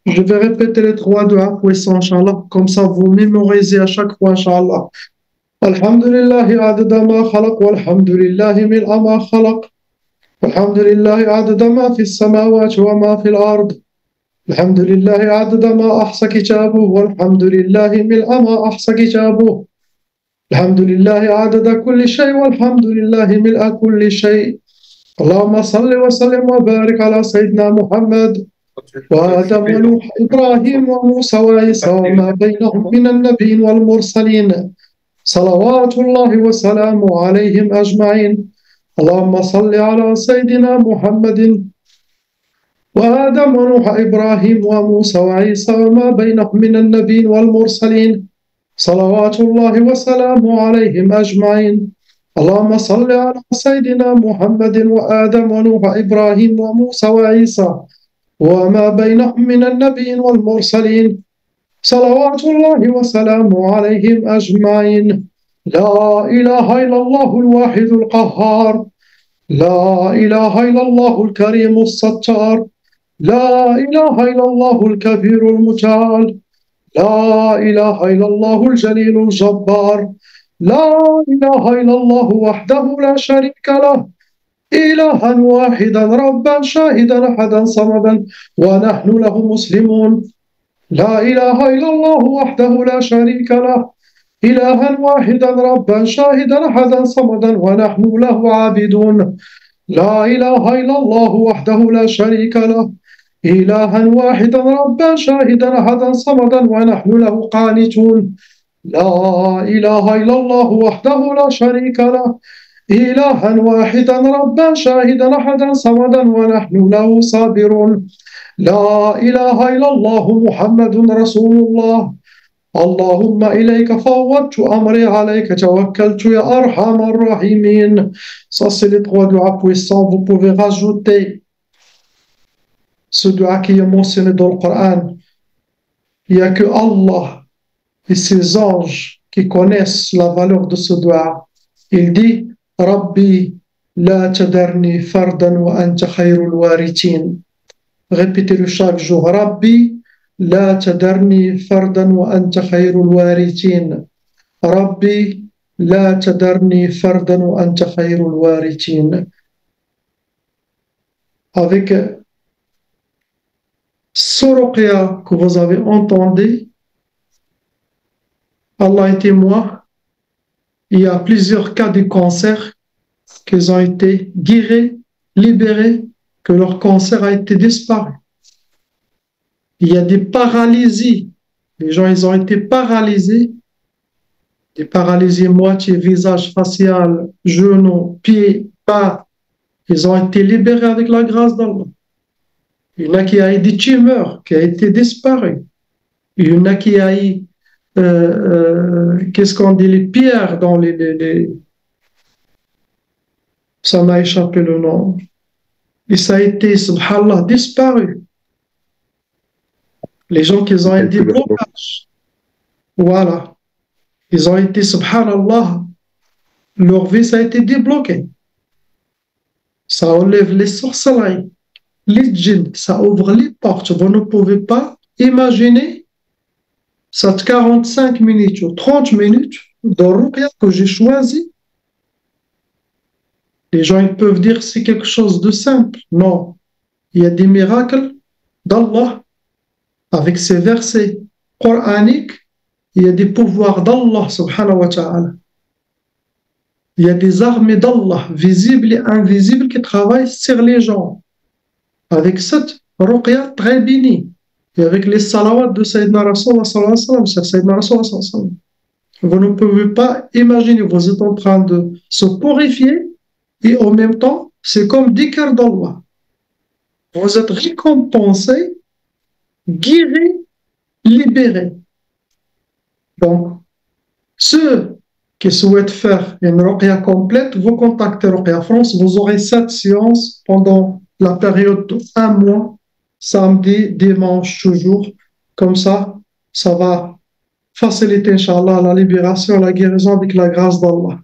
Je vais répéter les trois du'as puissants, Inch'Allah. Comme ça, vous mémorisez à chaque fois, Inch'Allah. Alhamdulillahi adada ma khalaq, walhamdulillahi mil'a ma khalaq. Alhamdulillahi adada ma fi samawati wa ma fi al-ard. Alhamdulillahi adada ma ahsa kitabuh, walhamdulillahi mil'a ma ahsa kitabuh. Alhamdulillahi adada kulli shay, walhamdulillahi mil'a kulli shay. اللهم صل وسلم وبارك على سيدنا محمد وآدم ونوح إبراهيم وموسى وعيسى وما بينهم من النبيين والمرسلين صلوات الله وسلامه عليهم أجمعين. اللهم صل على سيدنا محمد وآدم ونوح إبراهيم وموسى وعيسى وما بينهم من النبيين والمرسلين صلوات الله وسلامه عليهم أجمعين. اللهم صل على سيدنا محمد وآدم ونوح إبراهيم وموسى وعيسى وما بينهم من النبيين والمرسلين صلوات الله وسلامه عليهم أجمعين. لا إله إلا الله الواحد القهار، لا إله إلا الله الكريم الستار، لا إله إلا الله الكبير المتعال، لا إله إلا الله الجليل الجبار، لا إله إلا الله وحده لا شريك له، إلها واحدا ربا شاهدا أحدا صمدا ونحن له مسلمون. لا إله إلا الله وحده لا شريك له، إلها واحدا ربا شاهدا أحدا صمدا ونحن له عابدون. لا إله إلا الله وحده لا شريك له، إلها واحدا ربا شاهدا أحدا صمدا ونحن له قانتون. لا إله إلا الله وحده لا شريك له، إلها واحدا ربا شاهدا أحدا صمدا ونحن له صابرون. لا إله إلا الله محمد رسول الله. اللهم إليك فوضت أمري عليك توكلت يا أرحم الراحمين. Ça, c'est les trois du'as puissants. Vous pouvez rajouter ce du'a qui est mentionné dans le Coran. Il n'y a que Allah et ses anges qui connaissent la valeur de ce du'a. Il dit Rabbi la tadarni fardan wa anta khayrul warithin. Répétez-le chaque jour. Rabbi la tadarni fardan wa anta khayrul warithin. Rabbi la tadarni fardan wa anta khayrul warithin. Avec ce ruqya que vous avez entendu, Allah est témoin, il y a plusieurs cas de cancer qui ont été guéris, libérés, que leur cancer a été disparu. Il y a des paralysies. Les gens, ils ont été paralysés, des paralysies moitié, visage, facial, genoux, pieds, pas. Ils ont été libérés avec la grâce d'Allah. Il y en a qui a eu des tumeurs qui ont été disparues. Il y en a qui a eu qu'est-ce qu'on dit, les pierres dans ça m'a échappé le nom. Et ça a été, subhanallah, disparu. Les gens qui ont eu des blocages, voilà. Ils ont été, subhanallah, leur vie, ça a été débloqué. Ça enlève les sorcelleries, les djinns, ça ouvre les portes. Vous ne pouvez pas imaginer cette 45 minutes ou 30 minutes de ruqya que j'ai choisi. Les gens ils peuvent dire que c'est quelque chose de simple. Non. Il y a des miracles d'Allah avec ces versets coraniques. Il y a des pouvoirs d'Allah subhanahu wa ta'ala. Il y a des armées d'Allah visibles et invisibles qui travaillent sur les gens. Avec cette ruqya très bénie. Et avec les salawats de Sayyidina Rasulullah sallallahu alayhi wa sallam, sur Sayyidina Rasulullah sallallahu alayhi wa sallam. Vous ne pouvez pas imaginer, vous êtes en train de se purifier et en même temps, c'est comme dhikr d'Allah. Vous êtes récompensé, guéri, libéré. Donc, ceux qui souhaitent faire une ruqya complète, vous contactez Ruqya France, vous aurez 7 séances pendant la période d'1 mois, samedi, dimanche, toujours. Comme ça, ça va faciliter, Inch'Allah, la libération, la guérison avec la grâce d'Allah.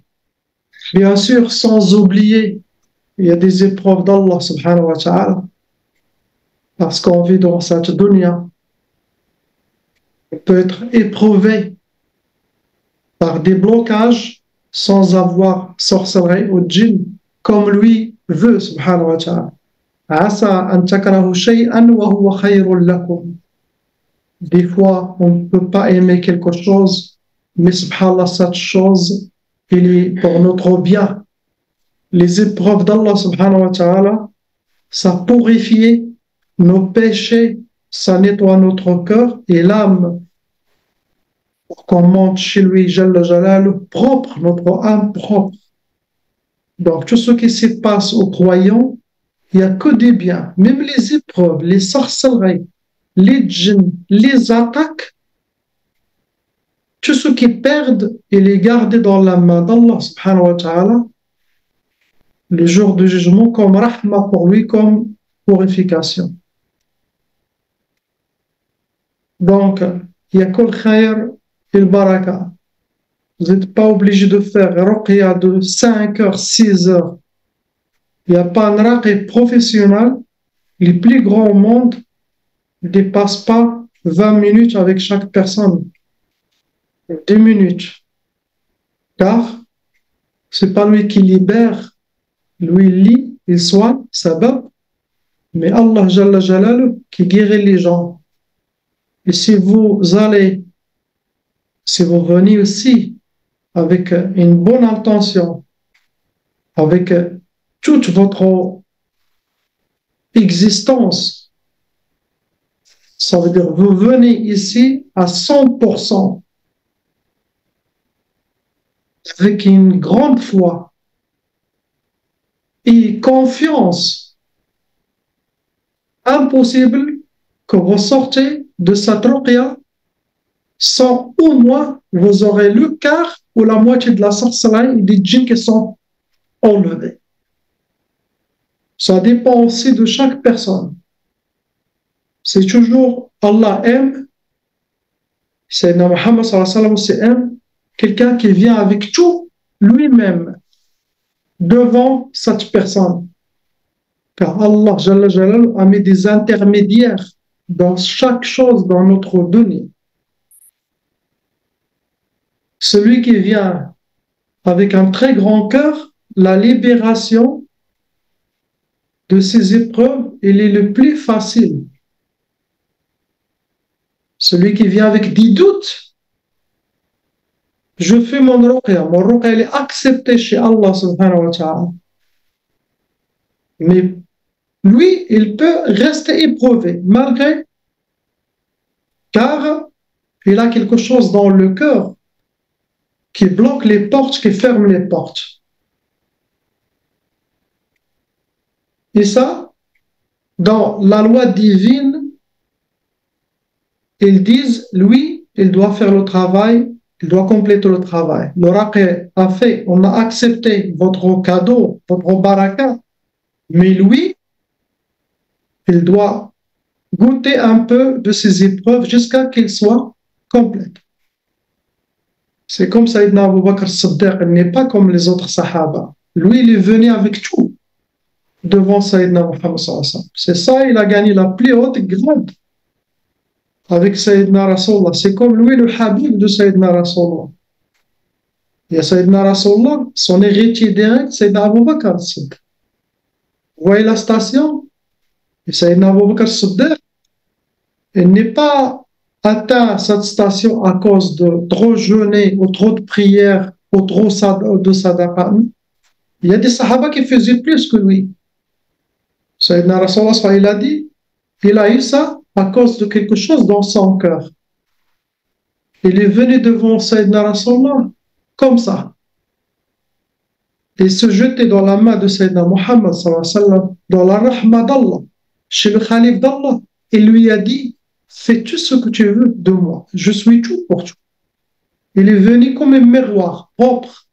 Bien sûr, sans oublier, il y a des épreuves d'Allah, subhanahu wa ta'ala. Parce qu'on vit dans cette dunya, on peut être éprouvé par des blocages sans avoir sorcellerie ou djinn, comme lui veut, subhanahu wa ta'ala. Asa an takrahu shay'an wa huwa khayrun lakum. Des fois, on ne peut pas aimer quelque chose, mais subhanallah, cette chose, il est pour notre bien. Les épreuves d'Allah subhanahu wa ta'ala, ça purifie nos péchés, ça nettoie notre cœur et l'âme pour qu'on monte chez lui, Jalla Jalalu, propre, notre âme propre. Donc, tout ce qui se passe aux croyants, il n'y a que des biens. Même les épreuves, les sorcelleries, les djinns, les attaques, tout ce qui perdent, il est gardé dans la main d'Allah subhanahu wa ta'ala le jour du jugement comme rahma pour lui, comme purification. Donc, il y a que le khayr et le baraka. Vous n'êtes pas obligé de faire ruqya de 5 heures, 6 heures. Il n'y a pas un raqi professionnel. Les plus grands au monde ne dépassent pas 20 minutes avec chaque personne. 10 minutes. Car ce n'est pas lui qui libère, lui il lit, il soigne, sabab, mais Allah Jalla Jalalu qui guérit les gens. Et si vous venez aussi avec une bonne intention, avec toute votre existence, ça veut dire vous venez ici à 100% avec une grande foi et confiance. Impossible que vous sortez de cette ruqya sans au moins vous aurez le quart ou la moitié de la sorcellerie et des djinns qui sont enlevés. Ça dépend aussi de chaque personne. C'est toujours Allah aime, Sayyidina Muhammad sallallahu alayhi wa sallam aime quelqu'un qui vient avec tout lui-même devant cette personne. Car Allah Jalla Jalal a mis des intermédiaires dans chaque chose dans notre dunya. Celui qui vient avec un très grand cœur, la libération de ces épreuves, il est le plus facile. Celui qui vient avec des doutes, je fais mon ruqya il est accepté chez Allah subhanahu wa ta'ala. Mais lui, il peut rester éprouvé, malgré, car il a quelque chose dans le cœur qui bloque les portes, qui ferme les portes. Et ça, dans la loi divine, ils disent, lui, il doit faire le travail, il doit compléter le travail. Le raqi a fait, on a accepté votre cadeau, votre baraka, mais lui, il doit goûter un peu de ces épreuves jusqu'à qu'il soit complète. C'est comme Sayyidina Abu Bakr as-Siddiq, il n'est pas comme les autres sahaba. Lui, il est venu avec tout devant Sayyidina Muhammad sallallahu alayhi wa sallam. C'est ça, il a gagné la plus haute grade avec Sayyidina Rasulullah. C'est comme lui le habib de Sayyidina Rasulullah. Il y a Sayyidina Rasulullah, son héritier direct, Sayyidina Abu Bakr as-Siddiq. Vous voyez la station? Et Sayyidina Abu Bakr as-Siddiq, il n'est pas atteint cette station à cause de trop jeûner ou trop de prières ou trop de sadaqa. Il y a des sahaba qui faisaient plus que lui. Sayyidina Rasulullah, il a dit, il a eu ça à cause de quelque chose dans son cœur. Il est venu devant Sayyidina Rasulullah comme ça. Il se jetait dans la main de Sayyidina Muhammad sallallahu alayhi wa sallam, dans la rahma d'Allah, chez le Khalif d'Allah. Il lui a dit, fais tout ce que tu veux de moi. Je suis tout pour toi. Il est venu comme un miroir propre.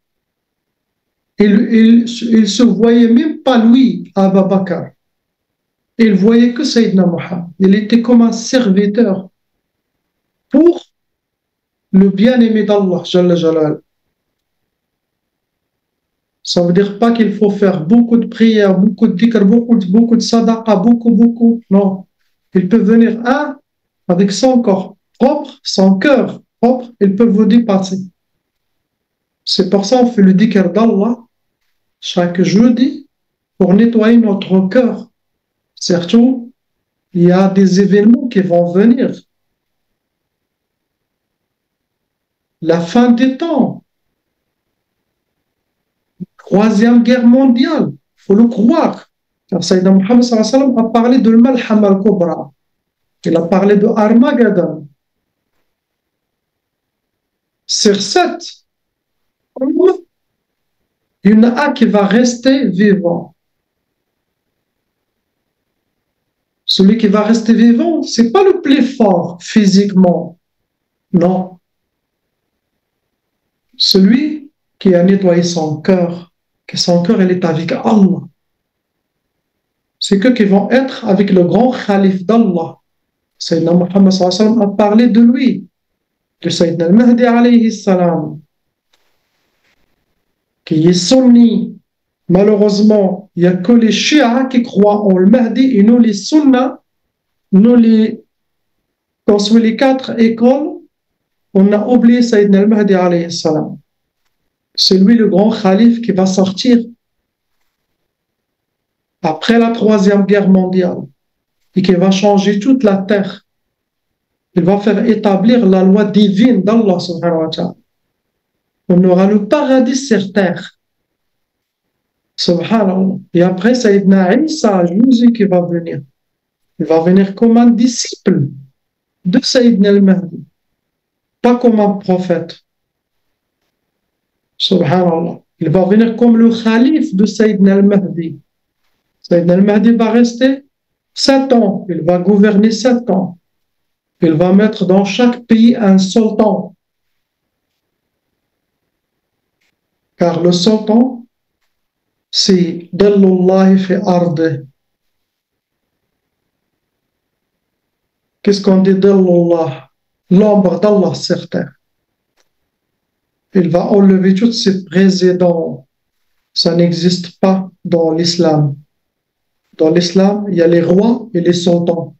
Il se voyait même pas lui, Abu Bakr. Il voyait que Sayyidina Muhammad. Il était comme un serviteur pour le bien-aimé d'Allah, Jalla Jalal. Ça ne veut dire pas qu'il faut faire beaucoup de prières, beaucoup de dhikr, beaucoup de sadaqa, beaucoup. Non. Il peut venir un avec son corps propre, son cœur propre, il peut vous dépasser. C'est pour ça qu'on fait le dhikr d'Allah chaque jeudi pour nettoyer notre cœur. Surtout, il y a des événements qui vont venir. La fin des temps, Troisième Guerre mondiale, il faut le croire. Car Sayyidina Muhammad sallallahu alayhi wa sallam a parlé de Malham al-Kubra. Il a parlé de Armageddon. Sur 7, il y en a un qui va rester vivant. Celui qui va rester vivant, ce n'est pas le plus fort physiquement. Non. Celui qui a nettoyé son cœur, que son cœur il est avec Allah. C'est qu'eux qui vont être avec le grand calife d'Allah. Sayyidina Muhammad sallallahu alayhi wa sallam a parlé de lui, de Sayyidina al-Mahdi alayhi salam, qui est sunni. Malheureusement, il n'y a que les chiites qui croient en le Mahdi et nous les sunnas, nous les, quand on les 4 écoles, on a oublié Sayyidina al-Mahdi alayhi salam. C'est lui le grand calife qui va sortir après la Troisième Guerre mondiale et qui va changer toute la terre. Il va faire établir la loi divine d'Allah subhanahu wa ta'ala. On aura le paradis sur terre. Subhanallah. Et après, Sayyidina Isa, Jésus qui va venir. Il va venir comme un disciple de Sayyidina al-Mahdi, pas comme un prophète. Subhanallah. Il va venir comme le calife de Sayyidina al-Mahdi. Sayyidina al-Mahdi va rester 7 ans. Il va gouverner 7 ans. Il va mettre dans chaque pays un sultan. Car le sultan, c'est Dallullahi fi arde. Qu'est-ce qu'on dit Dallullah? L'ombre d'Allah sur terre. Il va enlever tous ces présidents. Ça n'existe pas dans l'islam. Dans l'islam, il y a les rois et les sultans.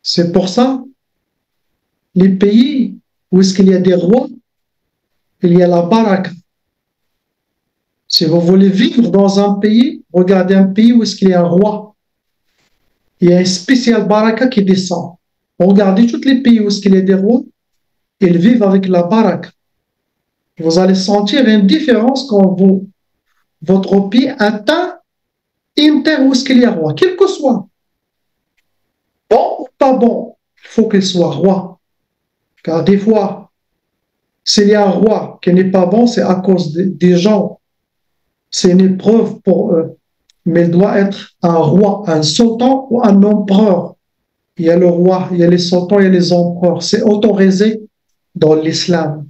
C'est pour ça, les pays où est-ce qu'il y a des rois, il y a la baraka. Si vous voulez vivre dans un pays, regardez un pays où est-ce qu'il y a un roi. Il y a un spécial baraka qui descend. Regardez tous les pays où est-ce qu'il y a des rois, ils vivent avec la baraka. Vous allez sentir une différence quand votre pays atteint une terre où est-ce qu'il y a roi, quel que soit. Bon ou pas bon, il faut qu'il soit roi. Car des fois, s'il y a un roi qui n'est pas bon, c'est à cause des gens. C'est une épreuve pour eux. Mais il doit être un roi, un sultan ou un empereur. Il y a le roi, il y a les sultans, il y a les empereurs. C'est autorisé dans l'islam.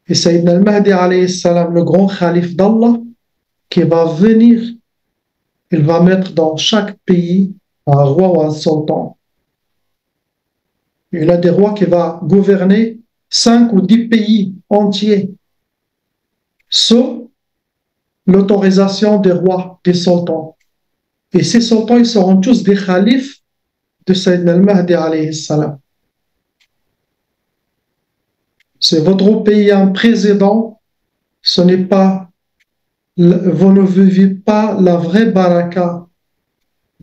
Et Sayyidina al-Mahdi alayhi salam, le grand calife d'Allah, qui va venir, il va mettre dans chaque pays un roi ou un sultan. Il y a des rois qui vont gouverner 5 ou 10 pays entiers, sous l'autorisation des rois, des sultans. Et ces sultans, ils seront tous des khalifes de Sayyidina al-Mahdi alayhi salam. C'est votre pays un président, ce n'est pas, vous ne vivez pas la vraie baraka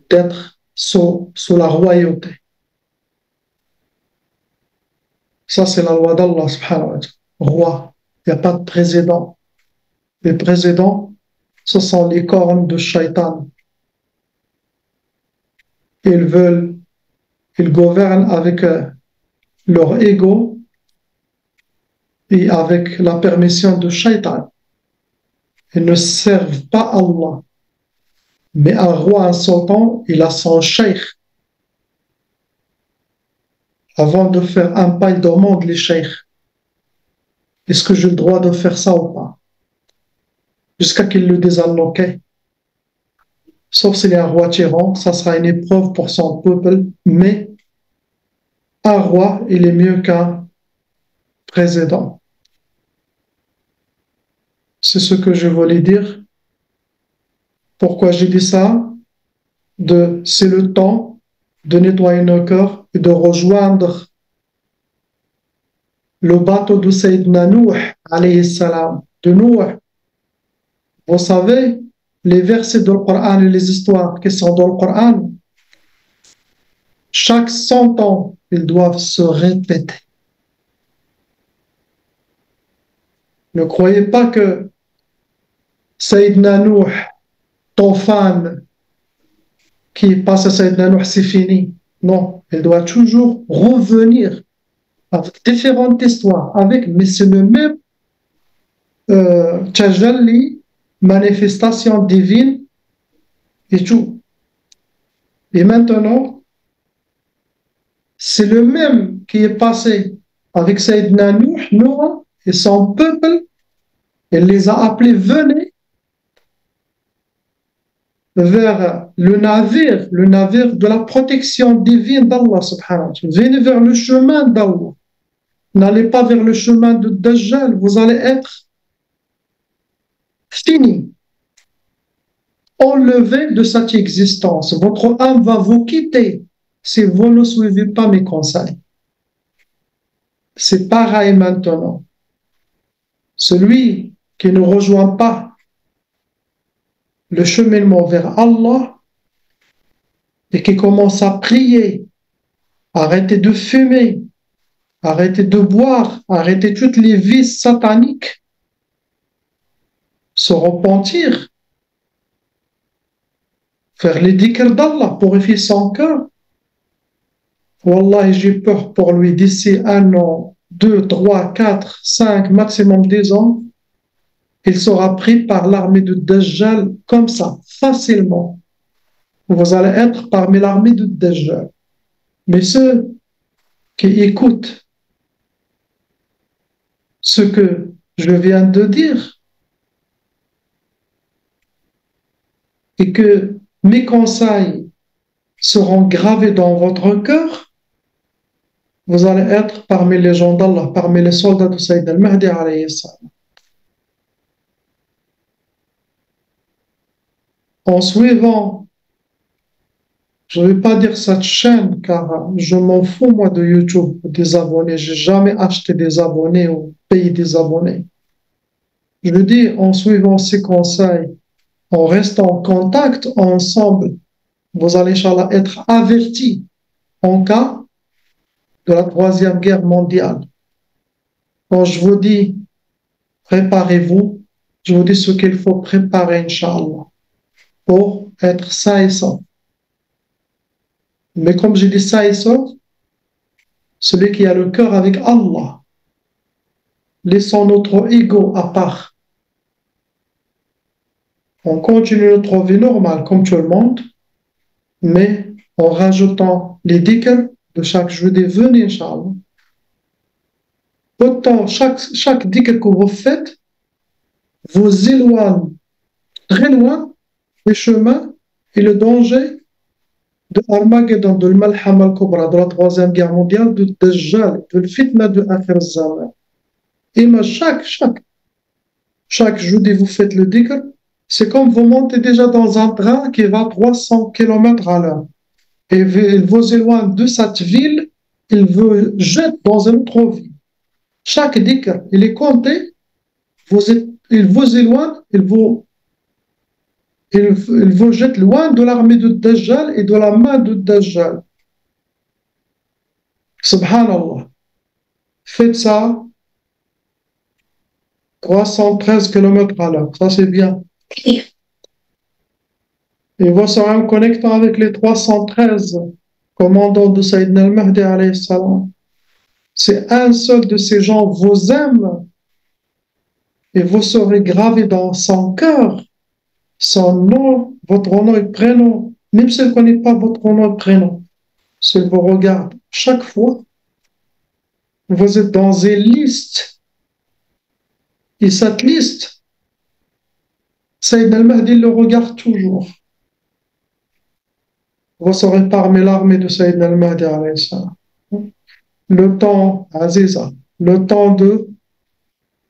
d'être sous la royauté. Ça, c'est la loi d'Allah subhanahu wa ta'ala. Roi, il n'y a pas de président. Les présidents, ce sont les cornes de Shaitan. Ils gouvernent avec leur ego et avec la permission de Shaitan. Ils ne servent pas Allah. Mais un roi, un sultan, il a son cheikh. Avant de faire un pas, il demande les cheikhs. Est-ce que j'ai le droit de faire ça ou pas? Jusqu'à qu'il le dise ok. Sauf s'il est un roi tyran, ça sera une épreuve pour son peuple, mais un roi, il est mieux qu'un président. C'est ce que je voulais dire. Pourquoi j'ai dit ça? C'est le temps de nettoyer nos cœurs et de rejoindre le bateau de Sayyidina Nuh, alayhi salam, de Nuh. Vous savez, les versets du Coran et les histoires qui sont dans le Coran, chaque 100 ans, ils doivent se répéter. Ne croyez pas que Sayyidina Nuh, ton fan, qui passe à Sayyidina Nuh, c'est fini. Non, il doit toujours revenir avec différentes histoires, mais c'est le même tajalli, manifestation divine et tout. Et maintenant, c'est le même qui est passé avec Sayyidina Nuh, Noah et son peuple. Il les a appelés, venez vers le navire de la protection divine d'Allah subhanahu wa ta'ala. Venez vers le chemin d'Allah. N'allez pas vers le chemin de Dajjal, vous allez être fini, enlevé de cette existence. Votre âme va vous quitter si vous ne suivez pas mes conseils. C'est pareil maintenant. Celui qui ne rejoint pas le cheminement vers Allah et qui commence à prier, arrêter de fumer, arrêter de boire, arrêter toutes les vices sataniques, se repentir, faire les dhikr d'Allah, purifier son cœur. Wallah, j'ai peur pour lui d'ici 1 an, 2, 3, 4, 5, maximum 10 ans, il sera pris par l'armée de Dajjal comme ça, facilement. Vous allez être parmi l'armée de Dajjal. Mais ceux qui écoutent ce que je viens de dire et que mes conseils seront gravés dans votre cœur, vous allez être parmi les gens d'Allah, parmi les soldats de Sayyid al-Mahdi alayhi salam. En suivant, je ne vais pas dire cette chaîne car je m'en fous moi de YouTube, des abonnés. Je n'ai jamais acheté des abonnés ou payé des abonnés. Je dis en suivant ces conseils, en restant en contact ensemble, vous allez, Inch'Allah, être avertis en cas de la Troisième Guerre mondiale. Quand je vous dis préparez-vous, je vous dis ce qu'il faut préparer, Inch'Allah, pour être sain et sauf. Mais comme j'ai dit sain et sauf, celui qui a le cœur avec Allah, laissons notre ego à part. On continue notre vie normale comme tout le monde, mais en rajoutant les dhikr de chaque jeudi, venez, Inch'Allah. Autant chaque dhikr que vous faites vous éloigne très loin des chemins et le danger de Armageddon, de l'Malham al-Kubra, de la Troisième Guerre mondiale, de Dajjal, de l'Fitna de Akhir al-Zaman. Et chaque jeudi, vous faites le dhikr, c'est comme vous montez déjà dans un train qui va 300 km à l'heure. Et il vous éloigne de cette ville, il vous jette dans une autre ville. Chaque dhikr, il est compté, il vous éloigne, il vous jette loin de l'armée de Dajjal et de la main de Dajjal. Subhanallah. Faites ça 313 km à l'heure. Ça, c'est bien. Et vous serez en connectant avec les 313 commandants de Sayyidina al-Mahdi alayhi salam. C'est un seul de ces gens vous aime et vous serez gravé dans son cœur, son nom, votre nom et prénom, même s'il ne connaît pas votre nom et prénom. S'il vous regarde chaque fois, vous êtes dans une liste. Et cette liste, Sayyid al-Mahdi le regarde toujours. Vous serez parmi l'armée de Sayyid al-Mahdi alayhi salam. Le temps, Aziza, le temps de,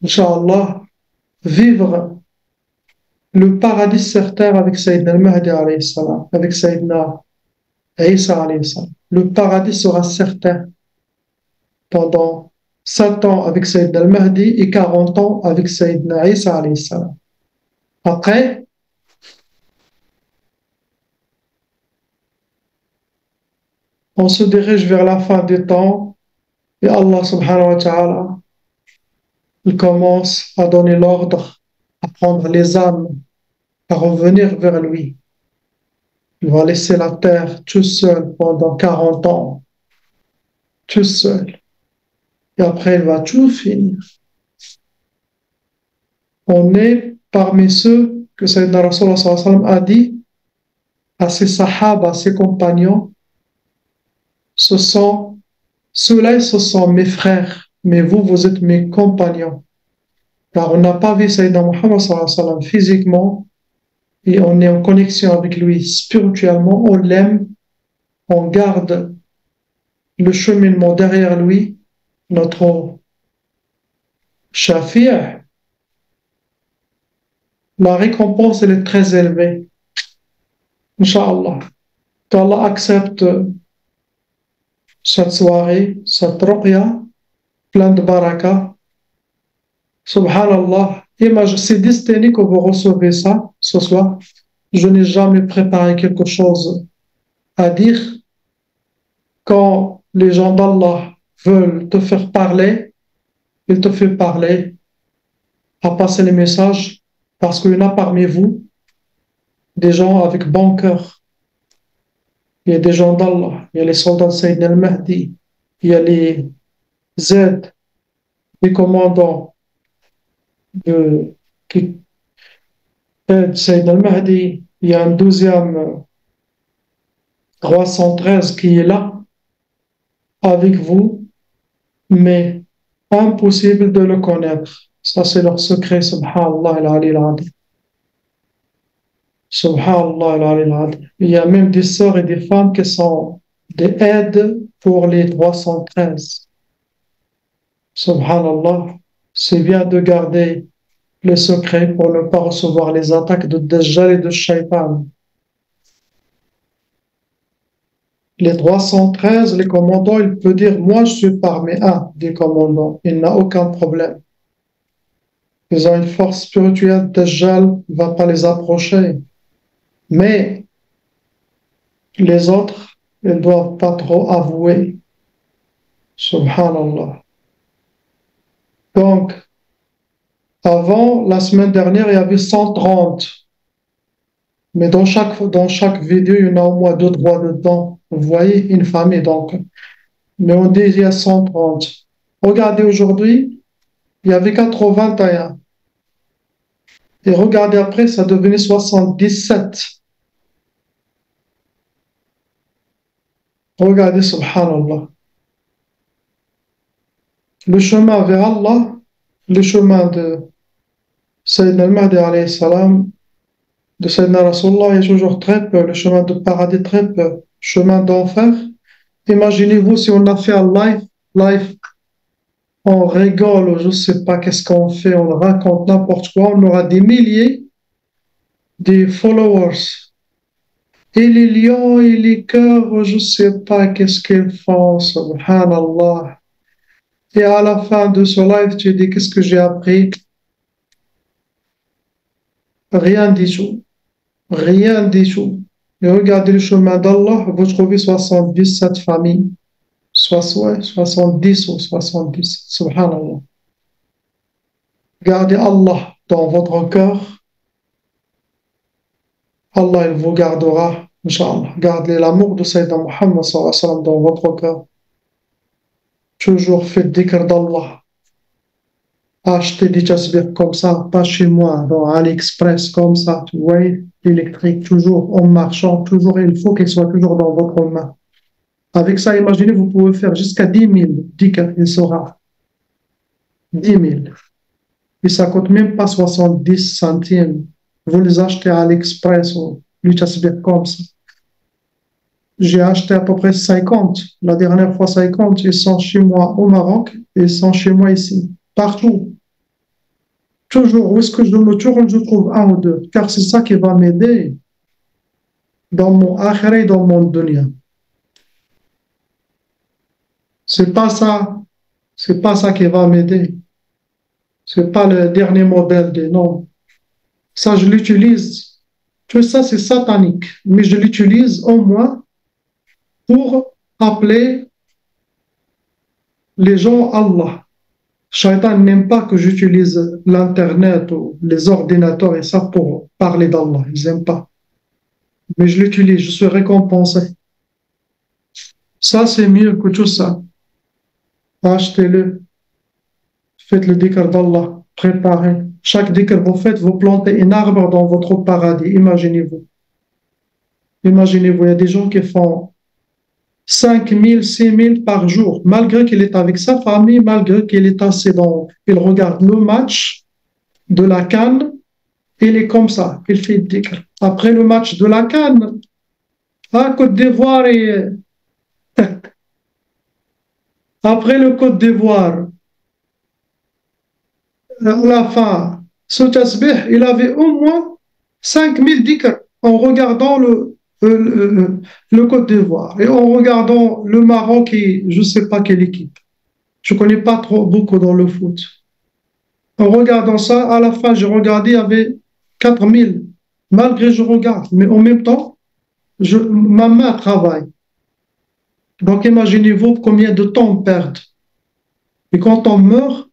Inch'Allah, vivre le paradis sur terre avec Sayyidina al-Mahdi alayhi salam, avec Sayyidina Isa alayhi salam. Le paradis sera certain pendant 7 ans avec Sayyidina al-Mahdi et 40 ans avec Sayyidina Isa alayhi salam. Après, on se dirige vers la fin des temps et Allah subhanahu wa ta'ala, il commence à donner l'ordre à prendre les âmes, à revenir vers lui. Il va laisser la terre tout seul pendant 40 ans, tout seul. Et après, il va tout finir. On est parmi ceux que Sayyidina Rasulullah sallallahu alayhi wa sallam a dit à ses sahaba, à ses compagnons, ceux-là, ce sont mes frères, mais vous, vous êtes mes compagnons. Car on n'a pas vu Sayyidina Muhammad sallallahu alayhi wa sallam physiquement, et on est en connexion avec lui spirituellement, on l'aime, on garde le cheminement derrière lui, notre Shafi', la récompense elle est très élevée. Inch'Allah. Qu'Allah accepte cette soirée, cette ruqya, plein de baraka. Subhanallah. C'est destiné que vous recevez ça ce soir. Je n'ai jamais préparé quelque chose à dire. Quand les gens d'Allah veulent te faire parler, ils te font parler, à passer les messages, parce qu'il y en a parmi vous des gens avec bon cœur. Il y a des gens d'Allah, il y a les soldats de Sayyidina al-Mahdi, il y a les Z, les commandants qui aident Sayyidina al-Mahdi, il y a un 12e 313 qui est là avec vous, mais impossible de le connaître. Ça, c'est leur secret, subhanallah al-ali al-adi. Subhanallah al-ali al-adi. Il y a même des sœurs et des femmes qui sont des aides pour les 313. Subhanallah. C'est bien de garder le secret pour ne pas recevoir les attaques de Dajjal et de Shaitan. Les 313, les commandants, il peut dire, moi je suis parmi un des commandants. Il n'a aucun problème. Ils ont une force spirituelle, Dajjal ne va pas les approcher. Mais les autres, ils ne doivent pas trop avouer. Subhanallah. Donc, avant, la semaine dernière, il y avait 130. Mais dans chaque vidéo, il y en a au moins 2-3 dedans. Vous voyez, une famille, donc. Mais on dit il y a 130. Regardez aujourd'hui, il y avait 81. Et regardez après, ça devenait 77. Regardez, subhanallah. Le chemin vers Allah, le chemin de Sayyidina al-Mahdi alayhi salam, de Sayyidina Rasulullah, il y a toujours très peu. Le chemin de paradis, très peu. Chemin d'enfer. Imaginez-vous si on a fait un live, on rigole, je ne sais pas qu'est-ce qu'on fait, on raconte n'importe quoi, on aura des milliers de followers. Et les lions et les cœurs, je ne sais pas qu'est-ce qu'ils font, subhanallah. Et à la fin de ce live, tu dis qu'est-ce que j'ai appris? Rien du tout. Rien du tout. Et regardez le chemin d'Allah, vous trouvez 77 familles. Ouais, 70 ou 70. Subhanallah. Gardez Allah dans votre cœur. Allah, il vous gardera, Inch'Allah. Gardez l'amour de Sayyidina Muhammad sallallahu alayhi wa sallam dans votre cœur. Toujours faites dhikr d'Allah. Achetez des tasbih comme ça, pas chez moi, dans AliExpress comme ça, tu vois, électrique, toujours en marchant, toujours, il faut qu'il soit toujours dans votre main. Avec ça, imaginez, vous pouvez faire jusqu'à 10 000 dhikr, il sera 10 000. Et ça ne coûte même pas 70 centimes. Vous les achetez à AliExpress ou du tasbih comme ça. J'ai acheté à peu près 50. La dernière fois 50, ils sont chez moi au Maroc et ils sont chez moi ici. Partout. Toujours, où est-ce que je me tourne, je trouve un ou deux. Car c'est ça qui va m'aider dans mon akhira et dans mon dunya. C'est pas ça. C'est pas ça qui va m'aider. C'est pas le dernier modèle de non. Ça, je l'utilise. Tu vois, ça, c'est satanique. Mais je l'utilise au moins pour appeler les gens à Allah. Shaitan n'aime pas que j'utilise l'Internet ou les ordinateurs et ça pour parler d'Allah. Ils n'aiment pas. Mais je l'utilise, je suis récompensé. Ça, c'est mieux que tout ça. Achetez-le. Faites le dhikr d'Allah. Préparez. Chaque dhikr vous faites, vous plantez un arbre dans votre paradis. Imaginez-vous. Imaginez-vous, il y a des gens qui font 5 000, 6 000 par jour, malgré qu'il est avec sa famille, malgré qu'il est assis dans. Il regarde le match de la CAN, il est comme ça, il fait dhikr. Après le match de la CAN, à Côte d'Ivoire et. Après le Côte d'Ivoire, à la fin, ce tasbih, il avait au moins 5 000 dhikr en regardant le Côte d'Ivoire et en regardant le Maroc et je ne sais pas quelle équipe. Je ne connais pas trop beaucoup dans le foot. En regardant ça, à la fin, j'ai regardé, il y avait 4 000. Malgré que je regarde, mais en même temps, ma main travaille. Donc imaginez-vous combien de temps on perd. Et quand on meurt,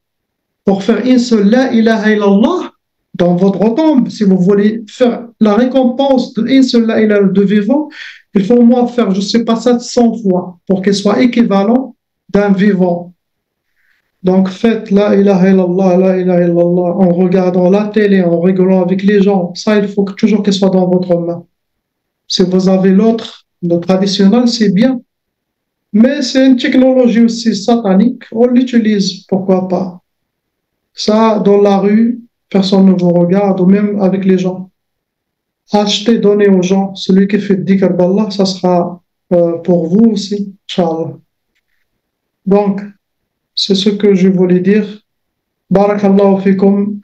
pour faire une seule la ilaha illallah dans votre tombe, si vous voulez faire la récompense d'une seule la ilaha de vivant, il faut au moins faire, je ne sais pas, 700 fois pour qu'elle soit équivalent d'un vivant. Donc faites la ilaha illallah en regardant la télé, en rigolant avec les gens. Ça, il faut toujours qu'elle soit dans votre main. Si vous avez l'autre, le traditionnel, c'est bien. Mais c'est une technologie aussi satanique. On l'utilise, pourquoi pas. Ça, dans la rue, personne ne vous regarde, ou même avec les gens. Achetez, donnez aux gens. Celui qui fait dhikr d'Allah, ça sera pour vous aussi, Inch'Allah. Donc, c'est ce que je voulais dire. Barakallahu fikum.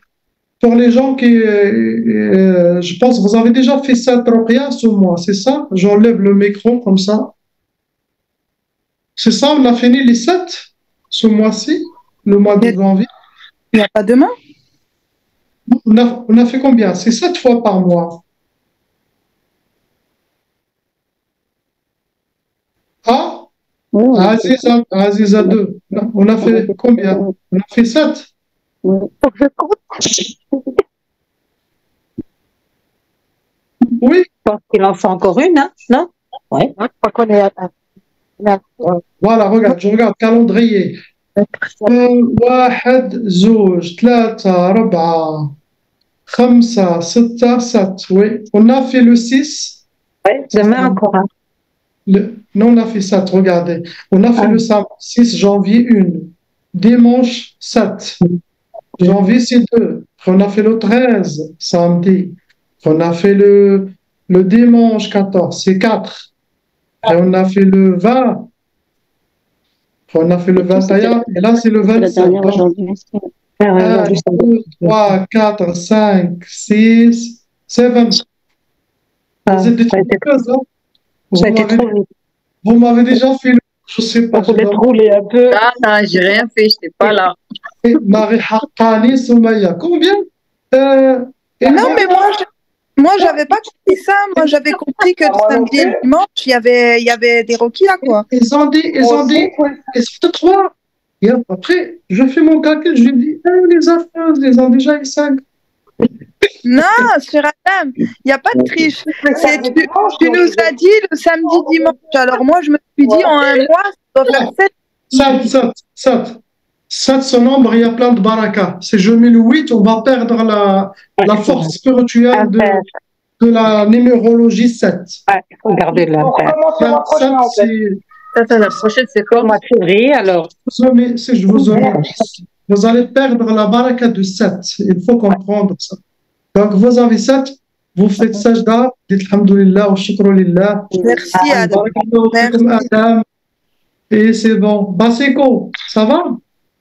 Pour les gens qui, je pense, vous avez déjà fait 7 ruqya sur moi, c'est ça? J'enlève le micro comme ça. C'est ça, on a fini les 7 ce mois-ci, le mois de janvier. Il n'y a pas demain? On a fait combien? C'est 7 fois par mois. Ah? Aziza 2. On a fait combien? On a fait 7. Oui. Je pense qu'il en faut encore une, hein? Non? Oui. Je crois qu'on est à... Voilà, regarde, je regarde calendrier. 1, 2 3 4 5 6 7. Oui, on a fait le 6. Oui, demain encore un. Non, on a fait 7, regardez. On a fait le 6 janvier 1. Dimanche 7. Janvier c'est 2. On a fait le 13, samedi. On a fait le dimanche 14, c'est 4. Et on a fait le 20. On a fait le 21. Et là, c'est le 27. 1, 2, 3, 4, 5, 6, 7. Vous êtes des trompeuses, hein? Vous m'avez déjà fait le... Je ne sais pas. Vous voulez rouler un peu. Ah non, j'ai rien fait, je n'étais pas là. Marie Haqqani, Soumaya. Combien? Non, mais moi, j'avais pas compris ça. Moi, j'avais compris que le samedi et le dimanche, il y avait des roquillas, quoi. Ils ont dit, ils sont 3. Et après, je fais mon calcul, je dis, les affreuses, ils ont déjà eu 5. Non, sur Adam, il n'y a pas de triche. Tu nous as dit le samedi, dimanche. Alors moi, je me suis dit, en un mois, ça doit faire 7. 7, ce nombre, il y a plein de baraka. Si je mets le 8, on va perdre la force spirituelle de la numérologie 7. Il faut garder la La prochaine, c'est quoi? Au mois de février, alors. Si je vous en vous allez perdre la baraka de 7. Il faut comprendre ça. Donc, vous avez 7, vous faites sajda, dites alhamdoulilah ou shukroulillah. Merci, Adam. Adam. Et c'est bon. Baseko, ça va?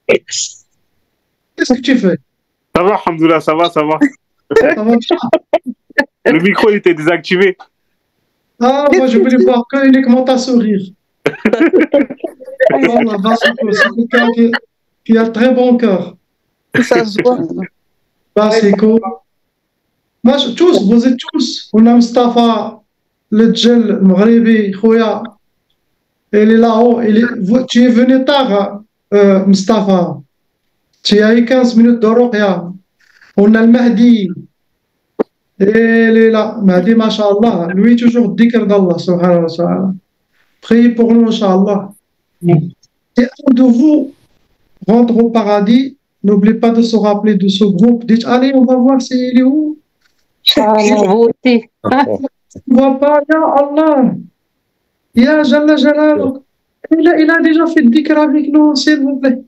Qu'est-ce que tu fais? Ça va, alhamdoulilah, ça va. Ça va bien? Le micro, il était désactivé. Ah, moi, je voulais voir uniquement ta sourire. Wallah, Basico, c'est quelqu'un qui a un très bon cœur. Ça se voit. Basico. Moi, tous, vous êtes tous. On a Mustafa, le gel Maghribi, Khouya. Il est là-haut. Tu es venu tard, Mustafa. Tu as eu 15 minutes de ruqya. On a le Mahdi. Il est là. Mahdi, mashallah. Lui, toujours dhikr d'Allah, subhanahu wa ta'ala. Priez pour nous, Inch'Allah. Et un de vous rentre au paradis. N'oubliez pas de se rappeler de ce groupe. Dites, allez, on va voir s'il est où. Vous aussi. On ne voit pas, ya Allah. Ya Jalla Jalalouk. Il a déjà fait le dhikr avec nous, s'il vous plaît.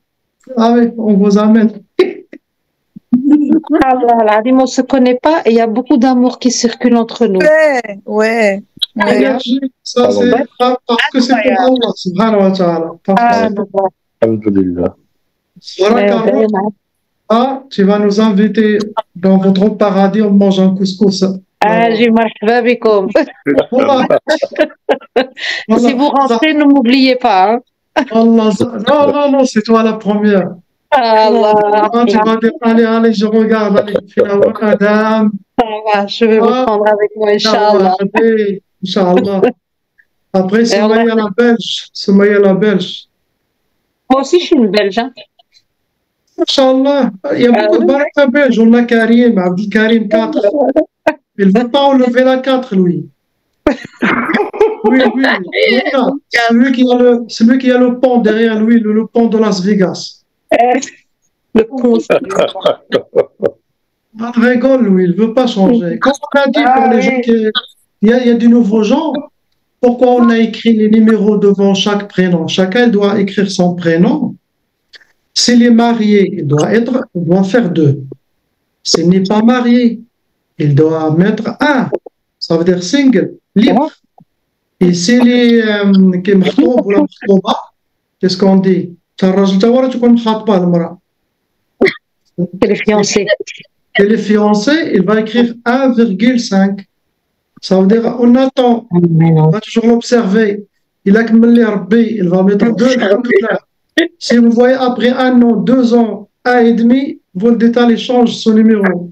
Ah oui, on vous amène. Allah, on ne se connaît pas et il y a beaucoup d'amour qui circule entre nous. Ouais. Ça, c'est parce que c'est pour Allah, subhanahu wa ta'ala. Alhamdulillah. Tu vas nous inviter dans votre paradis, on mange un couscous. J'ai marhaba bikoum. Si vous rentrez, ne m'oubliez pas. Allah, non, c'est toi la première. Allah. Tu vas dire, allez, je regarde, allez, Adam. Je vais vous prendre avec moi, Inch'Allah. Inch'Allah. Après, Soumaya la Belge. Moi aussi, je suis une Belge. Inch'Allah. Il y a beaucoup de baraka belges. On a Karim, Abdel Karim 4. Il ne veut pas enlever la 4, lui. Oui. Celui qui a le pont derrière lui, le pont de Las Vegas. Le pont. On rigole, lui, il ne veut pas changer. Comme on a dit pour les gens il y a des nouveaux gens, pourquoi on a écrit les numéros devant chaque prénom? Chacun doit écrire son prénom. S'il est marié, il doit faire 2. S'il n'est pas marié, il doit mettre 1. Ça veut dire single, libre. Et s'il est qu'est-ce qu'on dit? Les fiancés. Et les fiancés, il va écrire 1,5. Ça veut dire, on attend. On va toujours l'observer. Il a que il va mettre 2. Si vous voyez après 1 an, 2 ans, 1 et demi, vous le dites, allez, change son numéro.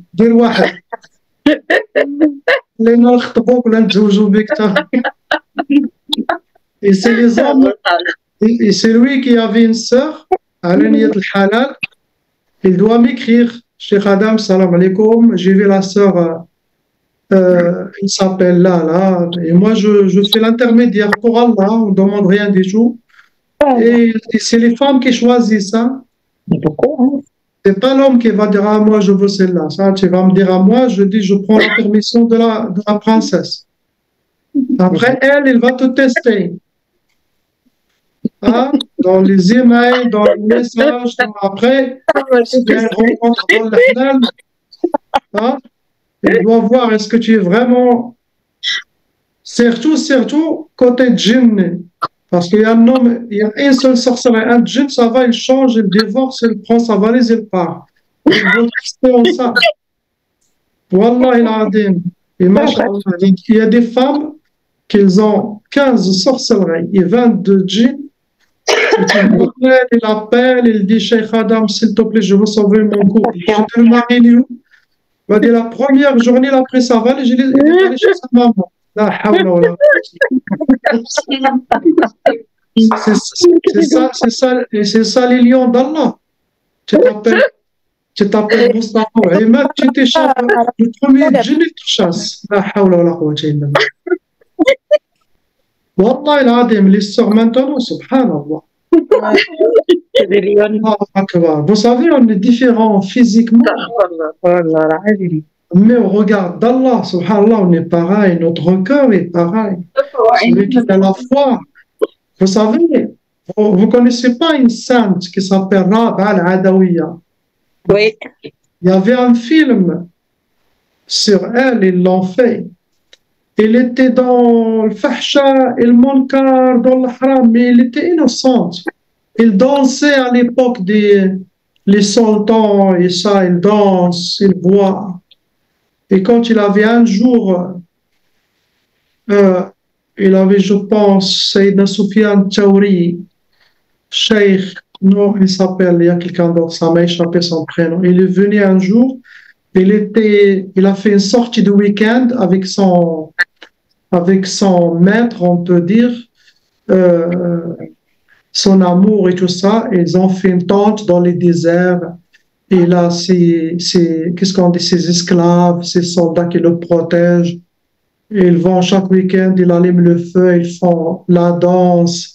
Et c'est les hommes. Et c'est lui qui avait une sœur, Alaniyat al-Halal. Il doit m'écrire, Cheikh Adam, salam alaikum, j'ai vu la sœur, il s'appelle là, et moi je fais l'intermédiaire pour Allah, on ne demande rien du tout. Et c'est les femmes qui choisissent ça. C'est pas l'homme qui va dire à moi je veux celle-là. Ça, tu vas me dire à moi, je dis je prends la permission de la princesse. Après elle va te tester. Dans les emails, dans les messages, après, il y a une rencontre dans le halal. Il doit voir est-ce que tu es vraiment. Surtout côté djinn. Parce qu'il y a un homme, il y a une seule sorcellerie, un djinn, ça va, il change, il divorce, il prend sa valise, il part. Il veut rester en ça. Wallah il adim. Et il y a des femmes qui ont 15 sorcelleries et 22 djinns. Il appelle, il dit Cheikh Adam, s'il te plaît, je veux sauver mon couple. Je te le marie où? Il va dire la première journée, il a pris sa valise, il est allé chez sa maman. C'est ça les lions d'Allah. Tu t'appelles Mustafa et même tu t'échappes. Le premier djinn te chasse. La hawla wa la quwwata illa billah. Wallah il adim, les sœurs maintenant, subhanallah. Vous savez, on est différents physiquement. Mais au regard d'Allah, subhanallah, on est pareil, notre cœur est pareil. Celui qui a la foi. Vous savez, vous ne connaissez pas une sainte qui s'appelle Rab'a al-Adawiya. Oui. Il y avait un film sur elle, ils l'ont fait. Il était dans le fahsha et le munkar, dans le haram, mais il était innocente. Il dansait à l'époque des sultans et ça, il danse, il boit. Et quand il avait un jour, il avait, je pense, Sayyidina Soufiane Tchaouri, Cheikh, non, il s'appelle, il y a quelqu'un d'autre, ça m'a échappé son prénom. Il est venu un jour, il a fait une sortie de week-end avec son maître, on peut dire, euh, son amour et tout ça. Ils ont fait une tente dans les déserts. Et là, qu'est-ce qu'on dit, ses esclaves, ses soldats qui le protègent. Ils vont chaque week-end, ils allument le feu, ils font la danse.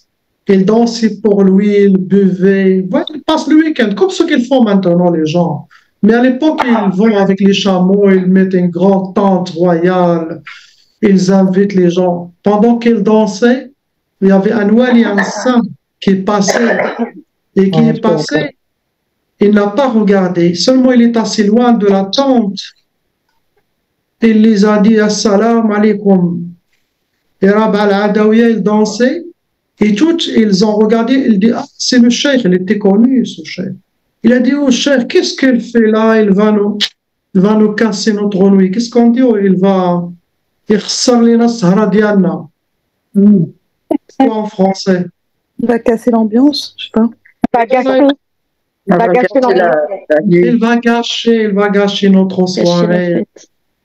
Ils dansaient pour lui, ils buvaient. Ouais, ils passent le week-end, comme ce qu'ils font maintenant, les gens. Mais à l'époque, ils vont avec les chameaux, ils mettent une grande tente royale, ils invitent les gens. Pendant qu'ils dansaient, il y avait un wali, un saint qui passait et qui est passé. Il n'a pas regardé, seulement il est assez loin de la tente. Il les a dit Assalamu alaikum. Et Rabbi al-Adawiya, il dansait. Et tous, ils ont regardé, il dit, ah, c'est le cheikh, il était connu, ce cheikh. Il a dit au cheikh, qu'est-ce qu'il fait là? Il va nous casser notre nuit. Qu'est-ce qu'on dit? Il va يخسر لنا السهرة ديالنا. C'est quoi en français? Il va casser l'ambiance, je sais pas. Il va gâcher notre soirée.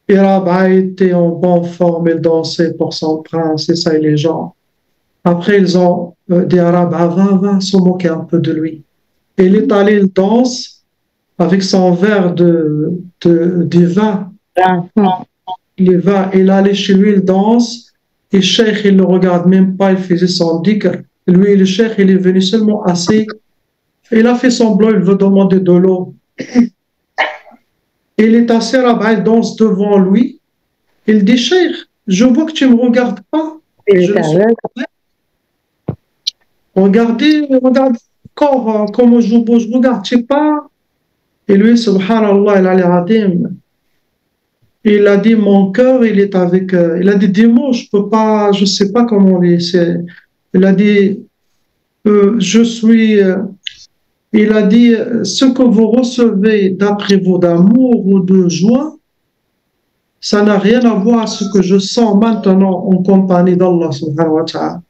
Et Rabbi était en bonne forme, il dansait pour son prince, et ça, et les gens. Après, ils ont dit à Rabbi, va, se moquer un peu de lui. Et il est allé, il danse avec son verre de vin. Il va, il allait chez lui, il danse, et le cheikh, il ne le regarde même pas, il faisait son dhikr. Lui, le cheikh, il est venu seulement assis. Il a fait semblant, il veut demander de l'eau. Il est assis là-bas, il danse devant lui. Il dit, cheikh, je vois que tu ne me regardes pas. Regardez encore comment je bouge, regarde, je sais pas. Et lui, subhanallah, il a l'air adim. Il a dit, mon cœur, il est avec. Il a dit des mots, je peux pas, je sais pas comment on dit. Il a dit, je suis. Il a dit, ce que vous recevez d'après vous d'amour ou de joie, ça n'a rien à voir avec ce que je sens maintenant en compagnie d'Allah subhanahu wa ta'ala.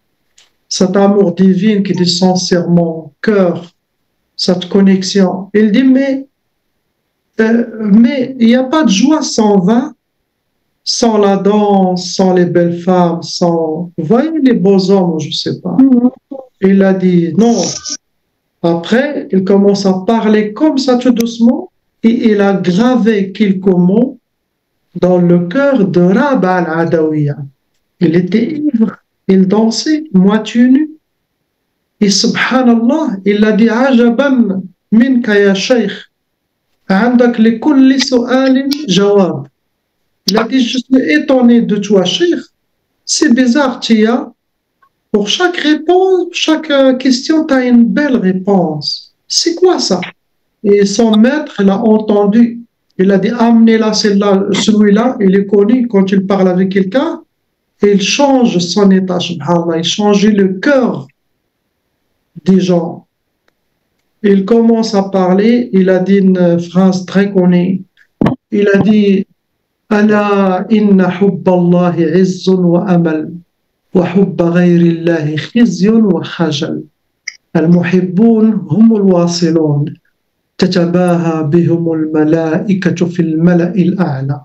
Cet amour divin qui descend sur mon cœur, cette connexion. Il dit, mais il n'y a pas de joie sans vin, sans la danse, sans les belles femmes, sans, vous voyez, les beaux hommes, je ne sais pas. Il a dit, non. Après, il commence à parler comme ça tout doucement et il a gravé quelques mots dans le cœur de Rabbi al-Adawiya. Il était ivre, il dansait moitié nu. Et subhanallah, il a dit Ajaban minka ya shaykh, عندك لكل سؤال جواب. Il a dit, je suis étonné de toi, cheikh. C'est bizarre, tu as. Pour chaque réponse, chaque question, tu as une belle réponse. C'est quoi ça? Et son maître l'a entendu. Il a dit, amenez-la, celui-là, il est connu quand il parle avec quelqu'un, et il change son état, subhanallah, il change le cœur des gens. Il commence à parler, il a dit une phrase très connue. Il a dit, ألا إن حب الله عز وأمل وحب غير الله خزي وخجل المحبون هم الواصلون تتباهى بهم الملائكة في الملأ الأعلى.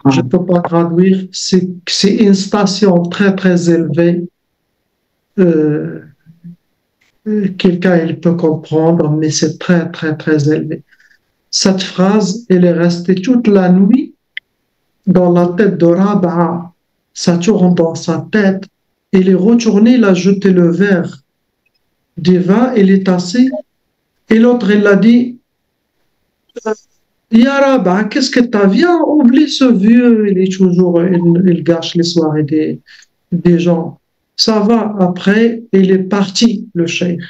Je ne peux pas traduire, c'est une station très très élevée. Quelqu'un il peut comprendre, mais c'est très très très élevé. Cette phrase, elle est restée toute la nuit dans la tête de Rab'a. Ça tourne dans sa tête. Il est retourné, il a jeté le verre du vin, il est assis. Et l'autre, il a dit, Ya Rab'a, qu'est-ce que t'as? Viens, oublie ce vieux, il est toujours, il gâche les soirées des gens. Ça va, après, il est parti, le cheikh.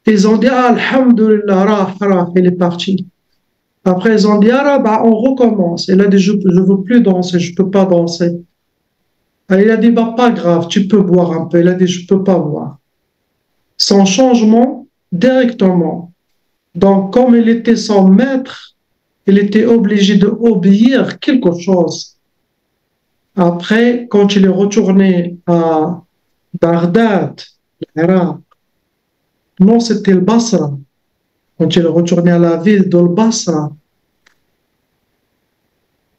Ils ont dit, Alhamdulillah, il est parti. Après, ils ont dit, on recommence. Il a dit, je ne veux plus danser, je ne peux pas danser. Il a dit, pas grave, tu peux boire un peu. Il a dit, je ne peux pas boire. Son changement, directement. Donc, comme il était son maître, il était obligé d'obéir quelque chose. Après, quand il est retourné à Bagdad, l'Irak, Non, c'était le Basra. Quand il est retourné à la ville de Basra,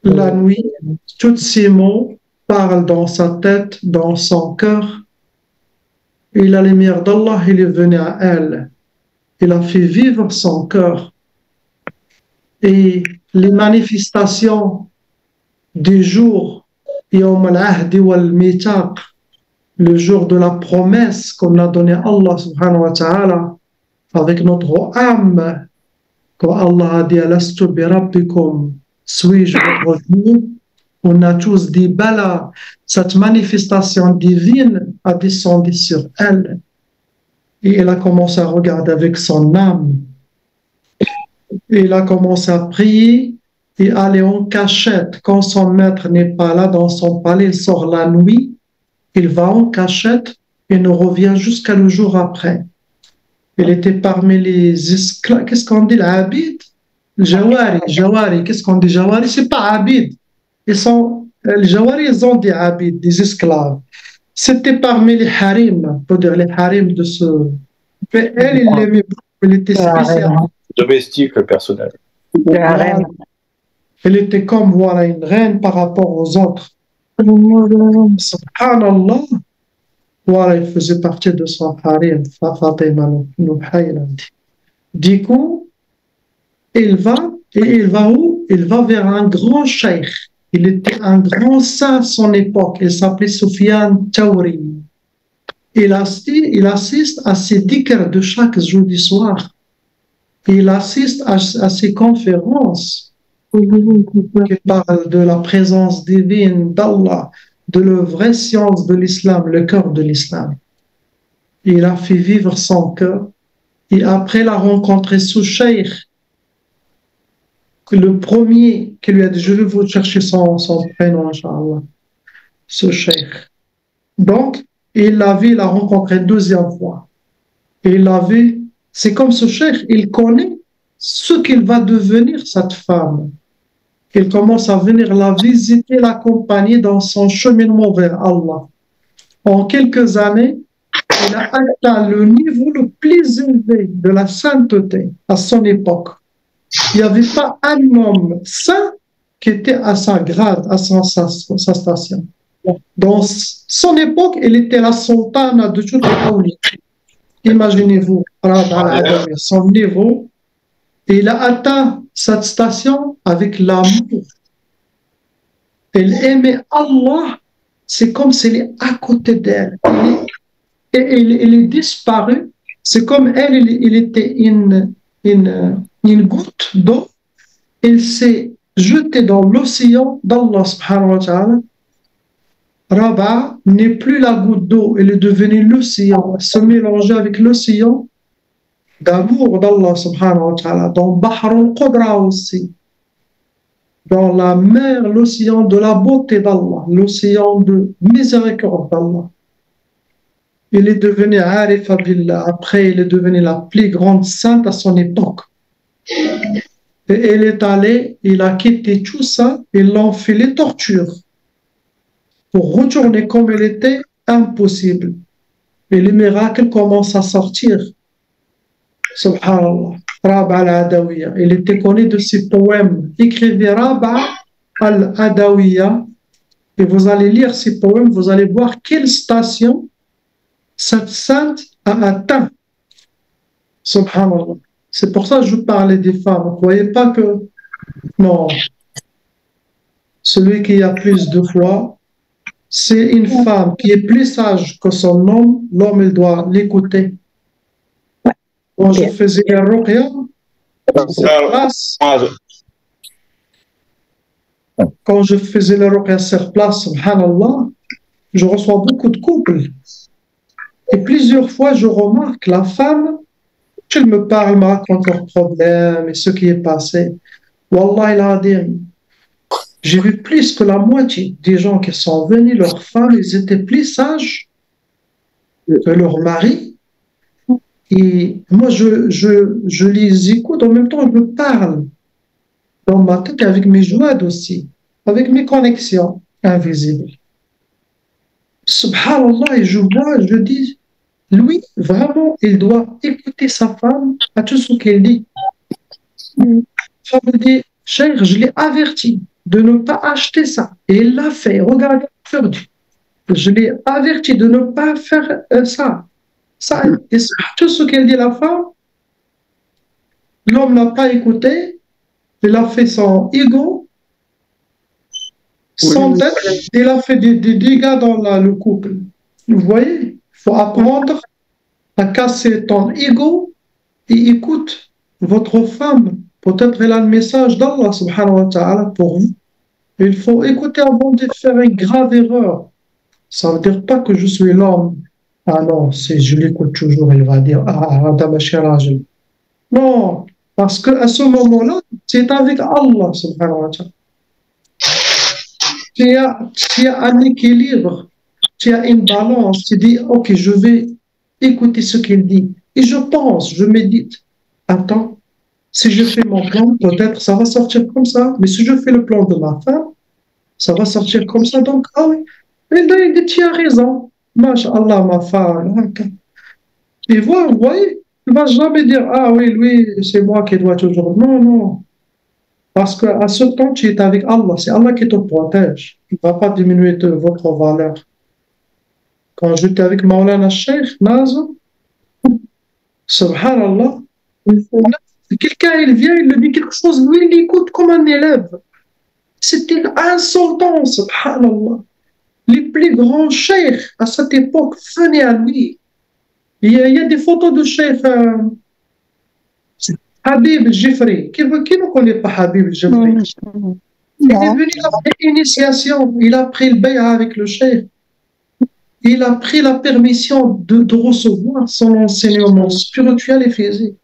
la nuit, tous ces mots parlent dans sa tête, dans son cœur. Et la lumière d'Allah, il est venu à elle. Il a fait vivre son cœur. Et les manifestations du jour, Yawm al-Ahdi wal-Mithaq, le jour de la promesse qu'on a donnée à Allah subhanahu wa ta'ala, avec notre âme, quand Allah a dit Alastu bi rabbikum, suis-je votre Dieu? On a tous dit Bala, cette manifestation divine a descendu sur elle. Et elle a commencé à regarder avec son âme. Et elle a commencé à prier et aller en cachette. Quand son maître n'est pas là dans son palais, il sort la nuit, il va en cachette et ne revient jusqu'à le jour après. Il était parmi les esclaves. Qu'est-ce qu'on dit, l'abid? Jawari. Qu'est-ce qu'on dit, Jawari? C'est pas abid. Les Jawari, ils ont des abid, des esclaves. C'était parmi les harim, on peut dire les harim de ce. Mais elle, il l'aimait beaucoup, elle était spéciale. Domestique personnel. Elle était comme voilà, une reine par rapport aux autres. Subhanallah. Voilà, il faisait partie de son harim, Fatima Nuhayland. Du coup, il va où? Il va vers un grand cheikh. Il était un grand saint à son époque. Il s'appelait Soufiane Tawri. Il assiste à ses dhikrs de chaque jeudi soir. Il assiste à ses conférences qui parlent de la présence divine d'Allah, de la vraie science de l'islam, le cœur de l'islam. Il a fait vivre son cœur. Et après la rencontré ce cheikh, le premier qui lui a dit, je vais vous chercher son prénom, Inch'Allah, ce cheikh. Donc, il l'a rencontré deuxième fois. Et il l'a vu, c'est comme ce cheikh, il connaît ce qu'il va devenir, cette femme. Il commence à venir la visiter, l'accompagner dans son cheminement vers Allah. En quelques années, il a atteint le niveau le plus élevé de la sainteté à son époque. Il n'y avait pas un homme saint qui était à sa grade, à sa station. Dans son époque, elle était la sultane de toutes les awliya. Imaginez-vous, son niveau. Et il a atteint cette station avec l'amour. Elle aimait Allah, c'est comme s'il est à côté d'elle. Et il est disparu. C'est comme elle, il était une goutte d'eau. Il s'est jeté dans l'océan d'Allah subhanahu wa ta'ala. Rabat n'est plus la goutte d'eau, elle est devenue l'océan, se mélanger avec l'océan d'amour d'Allah subhanahu wa ta'ala, dans Bahr al-Qudra aussi, dans la mer, l'océan de la beauté d'Allah, l'océan de miséricorde d'Allah. Il est devenu Arifa Billah, après il est devenu la plus grande sainte à son époque. Et elle est allée, il a quitté tout ça, ils l'ont fait les tortures. Pour retourner comme elle était, impossible. Et les miracles commencent à sortir. Subhanallah. Rab'a al-Adawiya. Il était connu de ses poèmes. Écrivez Rab'a al-Adawiya et vous allez lire ces poèmes, vous allez voir quelle station cette sainte a atteint. Subhanallah. C'est pour ça que je parlais des femmes. Ne croyez pas que... Non. Celui qui a plus de foi, c'est une femme qui est plus sage que son homme. L'homme, il doit l'écouter. Quand je faisais la ruqya sur place, subhanallah, je reçois beaucoup de couples. Et plusieurs fois, je remarque la femme, elle me parle, me raconte leurs problèmes et ce qui est passé. Wallah, il a dit, j'ai vu plus que la moitié des gens qui sont venus, leurs femmes, ils étaient plus sages que leurs maris. Et moi, je les écoute, en même temps, je me parle dans ma tête avec mes joies aussi, avec mes connexions invisibles. Subhanallah, et je vois, je dis, Lui, vraiment, il doit écouter sa femme à tout ce qu'elle dit. La femme lui dit, Cheikh, je l'ai averti de ne pas acheter ça. Et il l'a fait. Regardez, je l'ai averti de ne pas faire ça. Ça, et tout ce qu'elle dit, la femme, l'homme n'a pas écouté. Il a fait son ego, son tête. Il a fait des dégâts dans le couple. Vous voyez, il faut apprendre à casser ton ego et écoute votre femme. Peut-être elle a le message d'Allah subhanahu wa ta'ala pour vous. Il faut écouter avant de faire une grave erreur. Ça ne veut dire pas que je suis l'homme. Ah non, si je l'écoute toujours, il va dire ah, Adamashi Rajil. Non, parce qu'à ce moment-là, c'est avec Allah subhanahu wa ta'ala. Tu as un équilibre, tu as une balance, tu dis ok, je vais écouter ce qu'il dit. Et je pense, je médite. Attends, si je fais mon plan, peut-être ça va sortir comme ça. Mais si je fais le plan de ma femme, ça va sortir comme ça. Donc, ah oui, il dit, tu as raison. Masha'Allah, ma femme. Et vous voyez, il ne va jamais dire, ah oui, lui, c'est moi qui dois toujours. Non, non. Parce qu'à ce temps, tu es avec Allah. C'est Allah qui te protège. Il ne va pas diminuer votre valeur. Quand j'étais avec Maulana Sheikh Nazim, subhanallah, quelqu'un, il vient, il lui dit quelque chose, lui, il écoute comme un élève. C'était insultant, subhanallah. Les plus grands cheikhs à cette époque venaient à lui. Il y a des photos de cheikh Habib Jifri. Qui ne connaît pas Habib Jifri? Il est venu après l'initiation. Il a pris le bay'a avec le cheikh. Il a pris la permission de recevoir son enseignement spirituel et physique.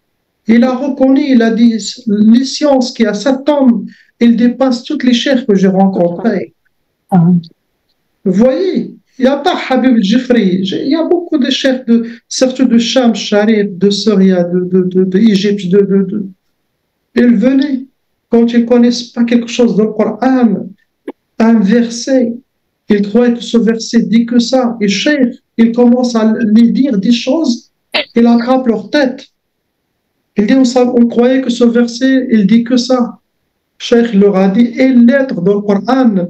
Il a reconnu, il a dit, les sciences qui a cet homme, il dépasse toutes les cheikhs que j'ai rencontrés. Vous voyez, il n'y a pas Habib Jifri, il y a beaucoup de cheikhs, surtout de Sham, Sharif, de Syria, d'Égypte, ils venaient, quand ils ne connaissent pas quelque chose dans le Coran, un verset, ils croient que ce verset dit que ça, et cheikh, ils commencent à lui dire des choses, ils attrapent leur tête. Il dit, on croyait que ce verset, il dit que ça. Cheikh leur a dit, et lettre dans le Coran,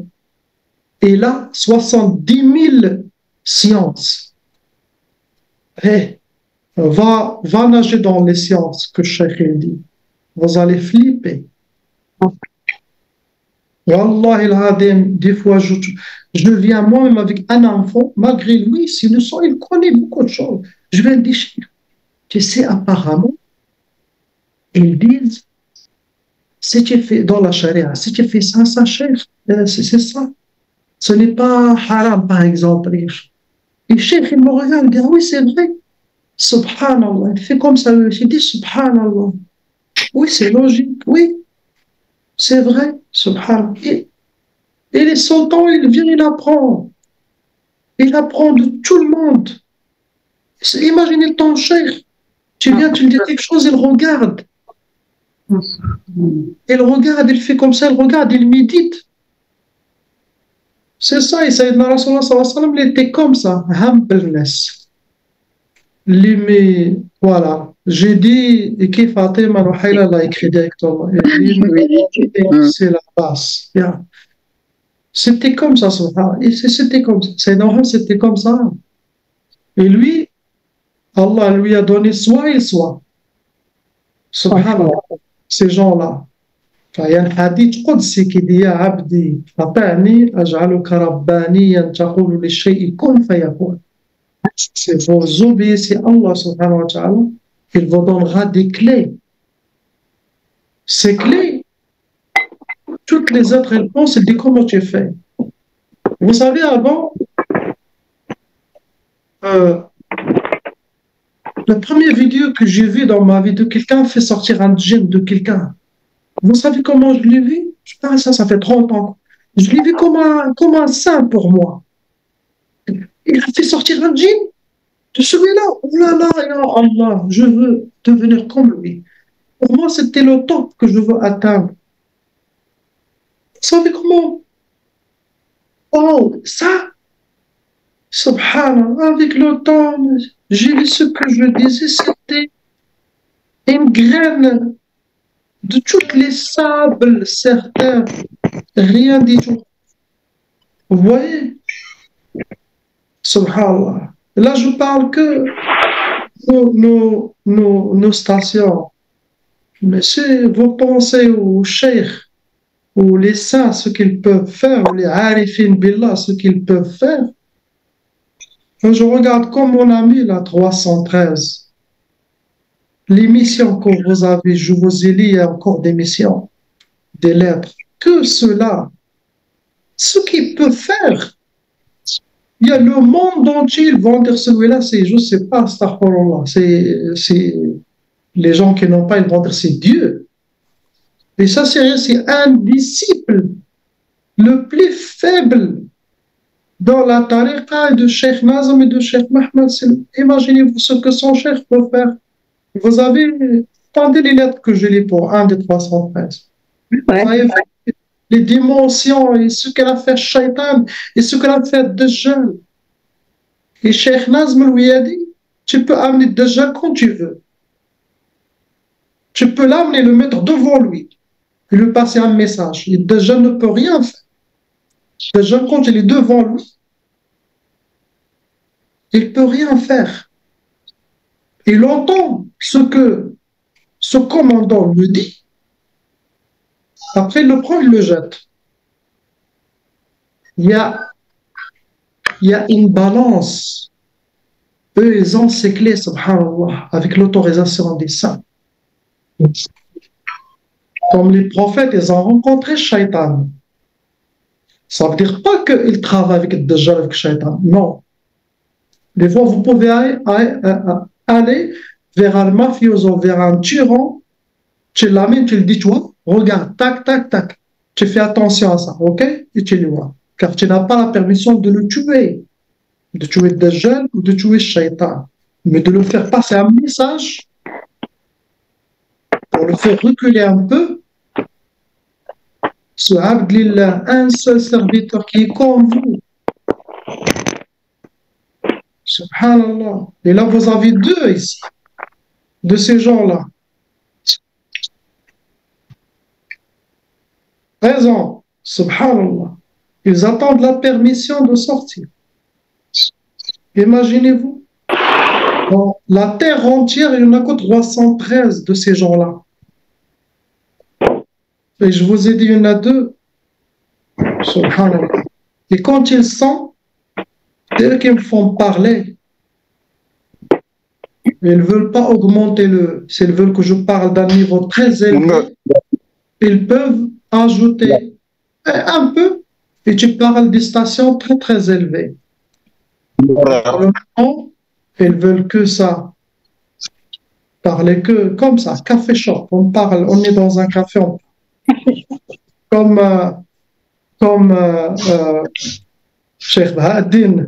et là, 70 000 sciences. Hey, va nager dans les sciences que Cheikh il dit. Vous allez flipper. Wallah il-Hadim, des fois, je viens moi-même avec un enfant, malgré lui, s'il le sent, il connaît beaucoup de choses. Je vais le dire, tu sais, apparemment, ils disent, si tu fais dans la charia, si tu fais ça, ça cherche, c'est ça. Ce n'est pas haram, par exemple. Et Cheikh, il me regarde, il dit, oui, c'est vrai. Subhanallah. Il fait comme ça, il dit, Subhanallah. Oui, c'est logique, oui. C'est vrai, Subhanallah. Et les sultans, il vient, il apprend. Il apprend de tout le monde. Imaginez ton Cheikh. Tu viens, tu lui dis quelque chose, il regarde. Il regarde, il fait comme ça, il regarde, il médite. C'est ça, et Sayyidina Rasulullah sallallahu alayhi wa sallam, il était comme ça, humbleness. Mais voilà, j'ai dit, et qui Fatima Nouhaila l'a écrit directement. C'est la base. Yeah. C'était comme ça, c'était comme ça. Sayyidina c'était comme ça. Et lui, Allah lui a donné soit et soit. Subhanallah, ces gens-là. فهي الحديث قدسي كده يا عبدي أطعني أجعلك ربانيا تقول للشيء كن فيكون. Si vous obéissez Allah subhanahu wa ta'ala, il vous donnera des clés. Ces clés, toutes les autres réponses, elles disent comment tu fais. Vous savez, avant, la première vidéo que j'ai vue dans ma vie de quelqu'un fait sortir un djinn de quelqu'un. Vous savez comment je l'ai vu? Je parle ça fait 30 ans. Je l'ai vu comme un saint pour moi. Il a fait sortir un djinn de celui-là. Oh là là, ya Allah, je veux devenir comme lui. Pour moi, c'était le top que je veux atteindre. Vous savez comment? Oh, ça, Subhanallah, avec le temps, j'ai vu ce que je disais, c'était une graine de toutes les sables, certains, rien du tout. Vous voyez? Subhanallah. Là, je parle que nos stations. Mais si vous pensez aux cheikhs, ou les saints, ce qu'ils peuvent faire, ou les arifin billah, ce qu'ils peuvent faire, quand je regarde comme mon ami, la 313, l'émission que vous avez, je vous ai lu, il y a encore des missions, des lettres, que cela, ce qu'ils peuvent faire, il y a le monde entier, ils vont dire celui-là, c'est, je ne sais pas, astaghfirullah, c'est les gens qui n'ont pas, ils vont dire c'est Dieu. Et ça, c'est un disciple le plus faible dans la tariqa de Cheikh Nazm et de Cheikh Mohammed. Imaginez-vous ce que son cheikh peut faire. Vous avez entendu les lettres que je lis pour un des 313. Vous avez vu les dimensions et ce qu'elle a fait Shaitan et ce qu'elle a fait Dajjal. Et Cheikh Nazm lui a dit, tu peux amener Dajjal quand tu veux. Tu peux l'amener, le mettre devant lui et lui passer un message. Et Dajjal ne peut rien faire. Dajjal, quand il est devant lui, il ne peut rien faire. Il entend ce que ce commandant lui dit. Après, il le prend, il le jette. Il y a une balance. Eux, ils ont ces clés, subhanallah, avec l'autorisation des saints. Comme les prophètes, ils ont rencontré Shaitan. Ça ne veut dire pas qu'ils travaillent avec Dajjal, avec Shaitan. Non. Des fois, vous pouvez aller vers un mafioso, vers un tyran, tu l'amènes, tu le dis, toi, regarde, tac, tac, tac. Tu fais attention à ça, ok? Et tu le vois. Car tu n'as pas la permission de le tuer, de tuer Dajjal ou de tuer Shaitan. Mais de le faire passer un message pour le faire reculer un peu. Ce Abdillah, un seul serviteur qui est comme vous. Subhanallah. Et là, vous avez deux ici, de ces gens-là. Présents, subhanallah. Ils attendent la permission de sortir. Imaginez-vous, dans la terre entière, il n'y en a que 313 de ces gens-là. Et je vous ai dit, il y en a deux. Subhanallah. Et quand ils sont, c'est eux qui me font parler. Ils ne veulent pas augmenter s'ils veulent que je parle d'un niveau très élevé, ils peuvent ajouter un peu et tu parles des stations très très élevées. Ils veulent que ça. Parler que comme ça, café shop, on parle, on est dans un café, comme Cheikh Bahaddin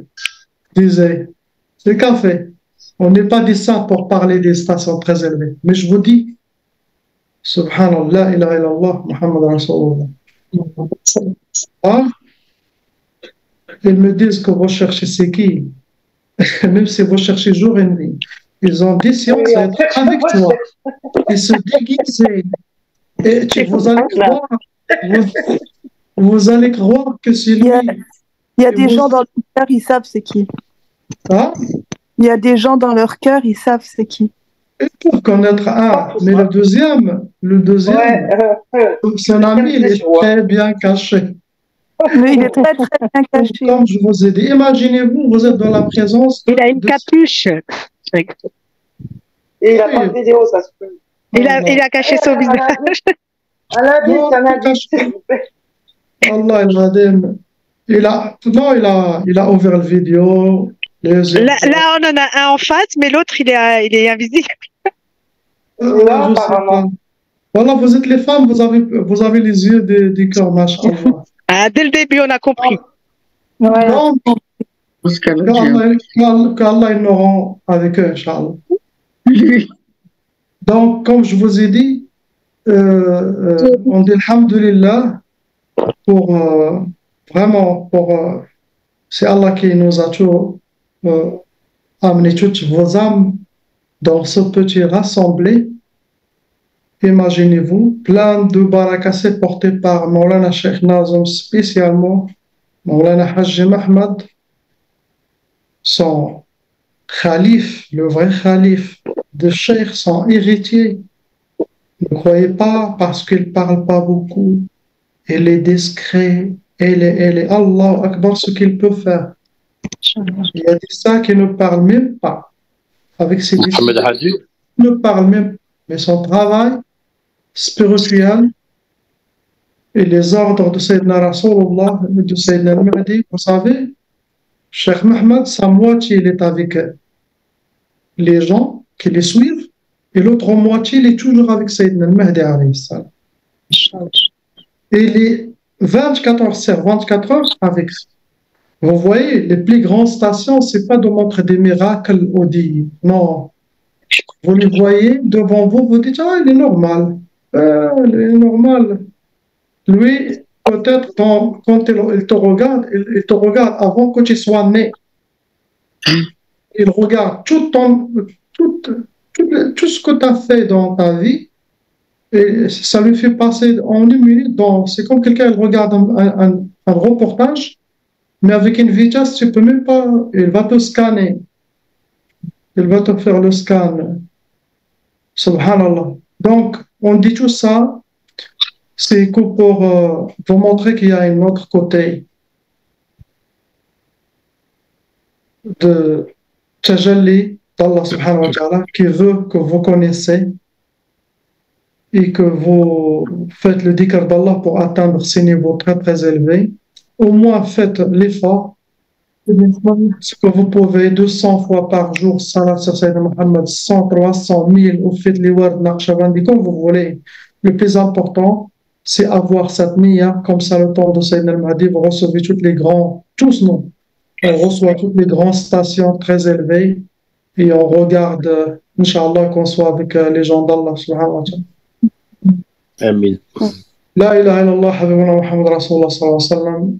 disait, c'est café. On n'est pas dit ça pour parler des stations très élevées. Mais je vous dis, Subhanallah, la ilaha illallah, Muhammad Rasulullah. Ils me disent que vous cherchez c'est qui? Même si vous cherchez jour et nuit. Ils ont dit si on va être avec toi. Ils se déguiser. Et vous allez croire que c'est lui. Il y a des gens dans leur cœur, ils savent c'est qui. Hein? Il y a des gens dans leur cœur, ils savent c'est qui. Et pour connaître un, mais le deuxième, son ami, il est très bien caché. Mais il est très très bien caché. Comme je vous ai dit, imaginez-vous, vous êtes dans la présence. Il a une capuche. Et il n'a pas de vidéo, ça se peut. Il a caché son visage. Un indice, s'il vous plaît. Allah il a ouvert la vidéo. Là, on en a un en face, mais l'autre, il est invisible. Là, apparemment. Voilà, vous êtes les femmes, vous avez les yeux du cœur, machallah. Ah, dès le début, on a compris. Ouais. Donc, qu'Allah nous rend avec eux, Inch'Allah. Donc, comme je vous ai dit, on dit Alhamdulillah pour vraiment pour C'est Allah qui nous a tout, amené toutes vos âmes dans ce petit rassemblé. Imaginez-vous, plein de barakas portés par Maulana Sheikh Nazim, spécialement Maulana Haji Mahmad, son calife, le vrai calife de Sheikh, son héritier. Ne croyez pas parce qu'il ne parle pas beaucoup, il est discret, il est Allah Akbar ce qu'il peut faire. Il y a des saints qui ne parlent même pas avec ses Mohamed Hadi. Il ne parle même, mais son travail spirituel et les ordres de Sayyidina Rasulullah, de Sayyidina al-Mahdi, vous savez, Cheikh Mohammed, sa moitié, il est avec les gens qui les suivent, et l'autre moitié, il est toujours avec Sayyidina al-Mahdi alayhi salam. Et il est 24 heures sur 24 heures avec. Vous voyez, les plus grandes stations, c'est pas de montrer des miracles ou des... Non. Vous les voyez devant vous, vous dites, ah, il est normal. Il est normal. Lui, peut-être, quand il te regarde, il te regarde avant que tu sois né. Il regarde tout ce que tu as fait dans ta vie, et ça lui fait passer en une minute. C'est comme quelqu'un qui regarde un reportage, mais avec une vitesse, tu ne peux même pas. Il va te scanner. Il va te faire le scan. Subhanallah. Donc, on dit tout ça, c'est que pour vous montrer qu'il y a un autre côté de Tajalli d'Allah subhanahu wa ta'ala qui veut que vous connaissez et que vous faites le dhikr d'Allah pour atteindre ces niveaux très très élevés. Au moins faites l'effort. Ce que vous pouvez 200 fois par jour, salat sur Sayyidina Muhammad, 100, 300, 1000, ou faites les wards Naqshbandi, comme vous voulez. Le plus important, c'est avoir cette niya, comme ça le temps de Sayyidina al-Mahdi, vous recevez tous non, on reçoit toutes les grandes stations très élevées et on regarde, Inch'Allah, qu'on soit avec les gens d'Allah, subhanahu wa ta'ala. Amin. La ilaha illallah, habibuna Muhammad Rasulullah sallallahu alayhi wa sallam.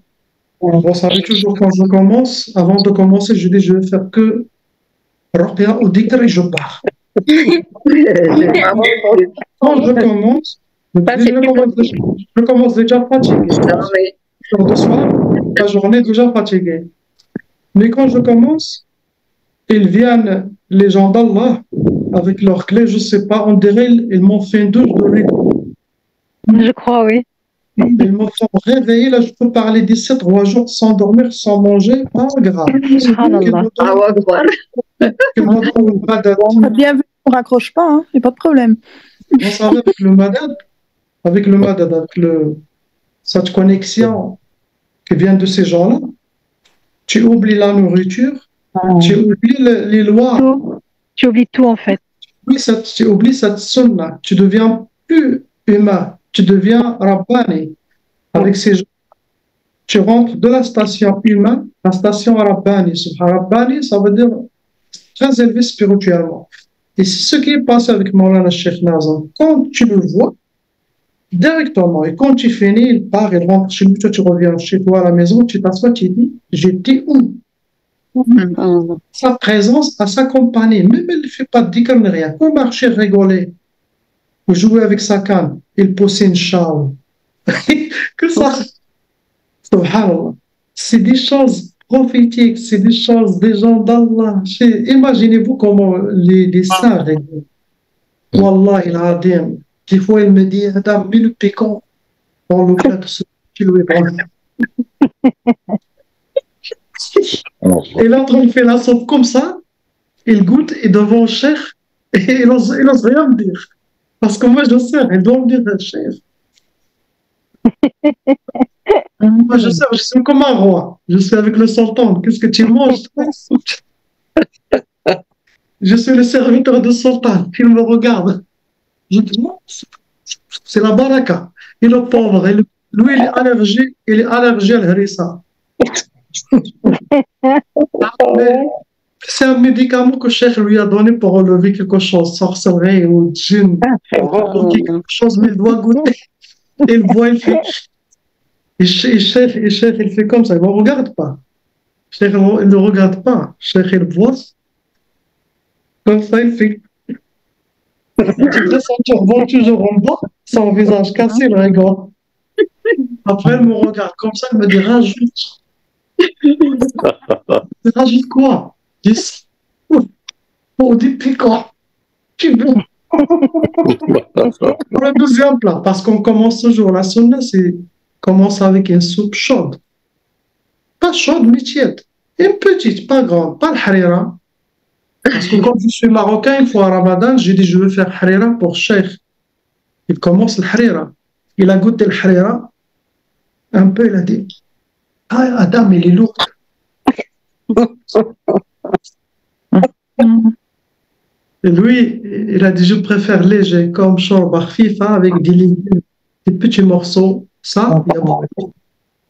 Vous savez toujours quand je commence, avant de commencer, je dis je vais faire que Ruqya ou Dhikr et je pars. Quand je commence, je commence déjà fatigué. Jour de soir, la journée déjà fatiguée. Mais quand je commence, ils viennent, les gens d'Allah, avec leurs clés, je ne sais pas, on dirait ils m'ont fait une douche de rideau. Je crois, oui. Ils me font réveiller, là je peux parler 17 jours sans dormir, sans manger, pas grave. Bienvenue, on ne raccroche pas, il n'y a pas de problème. Vous savez, avec le madad, cette connexion qui vient de ces gens-là, tu oublies la nourriture, tu oublies les lois. Tu oublies tout en fait. Tu oublies cette sunna, tu deviens plus humain. Tu deviens Rabbani avec ces gens. Tu rentres de la station humaine, la station Rabbani. Rabbani, ça veut dire très élevé spirituellement. Et c'est ce qui est passé avec Maulana Sheikh Nazim. Quand tu le vois, directement, et quand tu finis, il part, il rentre chez lui, toi tu reviens chez toi à la maison, tu t'assois, tu dis, j'étais où? Sa présence a s'accompagner, même elle ne fait pas de dhikr ni rien, qu'on marcher, rigoler, ou jouer avec sa canne. Il poussait une chale. Que ça, subhanallah, c'est des choses prophétiques, c'est des choses des gens d'Allah. Imaginez-vous comment les saints rigolent. Wallah, il a dit, des fois il me dit, Adam, mets le piquant dans le plat de ce qui lui est. Et l'autre, il fait la soupe comme ça, il goûte, et devant le cheikh, et il n'ose rien me dire. Parce que moi, je sais, elle doit me dire, chef. Moi, je suis comme un roi. Je suis avec le sultan. Qu'est-ce que tu manges? Je suis le serviteur du sultan. Il me regarde. Je dis, non, c'est la baraka. Et le pauvre, lui, il est allergique à l'harissa. C'est un médicament que Cheikh lui a donné pour enlever quelque chose, sorcellerie ou djinn, quelque chose, mais il doit goûter. Il voit, il fait. Et Cheikh, il fait comme ça, il ne me regarde pas. Cheikh, il ne regarde pas. Cheikh, il voit. Comme ça, il fait. Tu vois sa turban toujours en bas, son visage cassé, il rigole. Après, elle me regarde comme ça, elle me dit rajoute. Rajoute quoi? 10. Oh, des piquants. Tu veux? Pour le deuxième plat, parce qu'on commence toujours la sunna, c'est commence avec une soupe chaude. Pas chaude, mais tiède. Une petite, pas grande, pas le harira. Parce que quand je suis marocain, une fois à Ramadan, j'ai dit je veux faire harira pour Cheikh. Il commence le harira. Il a goûté le harira. Un peu, il a dit ah, Adam, il est lourd. Et lui, il a dit je préfère léger, comme shorba FIFA avec des légumes, des petits morceaux. Ça, il y a beaucoup.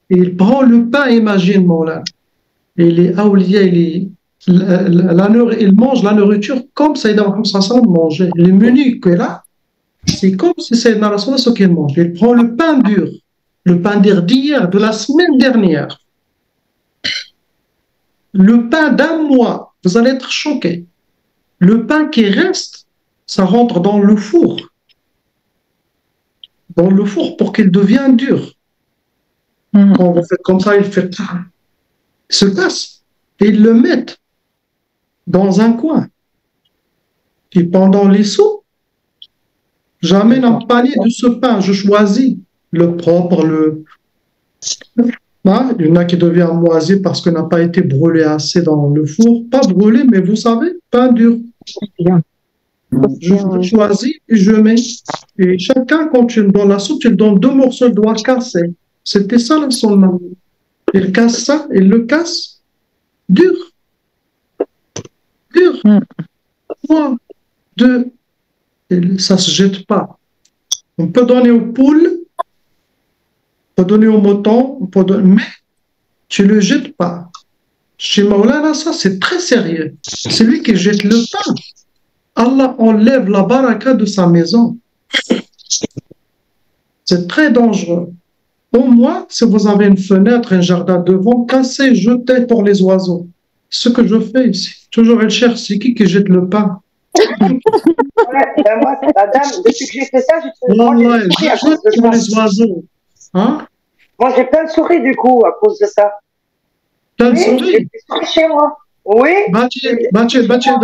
Et il prend le pain, imagine, mon là. Et les awliya, il mange la nourriture comme Sayyidina Muhammad sallallahu alayhi wa sallam mangeait. Les menus que là, c'est comme si Sayyidina Rasulullah ce qu'il mange. Il prend le pain dur, le pain d'hier, de la semaine dernière, le pain d'un mois. Vous allez être choqués. Le pain qui reste, ça rentre dans le four. Dans le four pour qu'il devienne dur. Quand vous faites comme ça, il se casse. Et ils le mettent dans un coin. Et pendant les sauts, j'amène un panier de ce pain. Je choisis le propre, hein, il y en a qui devient moisi parce qu'il n'a pas été brûlé assez dans le four. Pas brûlé, mais vous savez, pain dur. Je choisis et je mets. Et chacun, quand tu donnes la soupe, tu lui donnes 2 morceaux de doigt cassés. C'était ça le sunna. Il casse ça, il le casse dur. Dur. 3, 2, et ça ne se jette pas. On peut donner aux poules, on peut donner aux moutons, mais tu ne le jettes pas. Chez Maulana, ça c'est très sérieux. C'est lui qui jette le pain. Allah enlève la baraka de sa maison. C'est très dangereux. Au moins, si vous avez une fenêtre, un jardin devant, cassez, jetez pour les oiseaux. Ce que je fais ici. Toujours, elle cherche, c'est qui jette le pain. Ouais, ben moi, madame, depuis que j'ai fait ça, j'ai pour les oiseaux. Hein? Moi, j'ai plein de souris, du coup, à cause de ça. Plein de souris? J'ai des souris chez moi. Oui.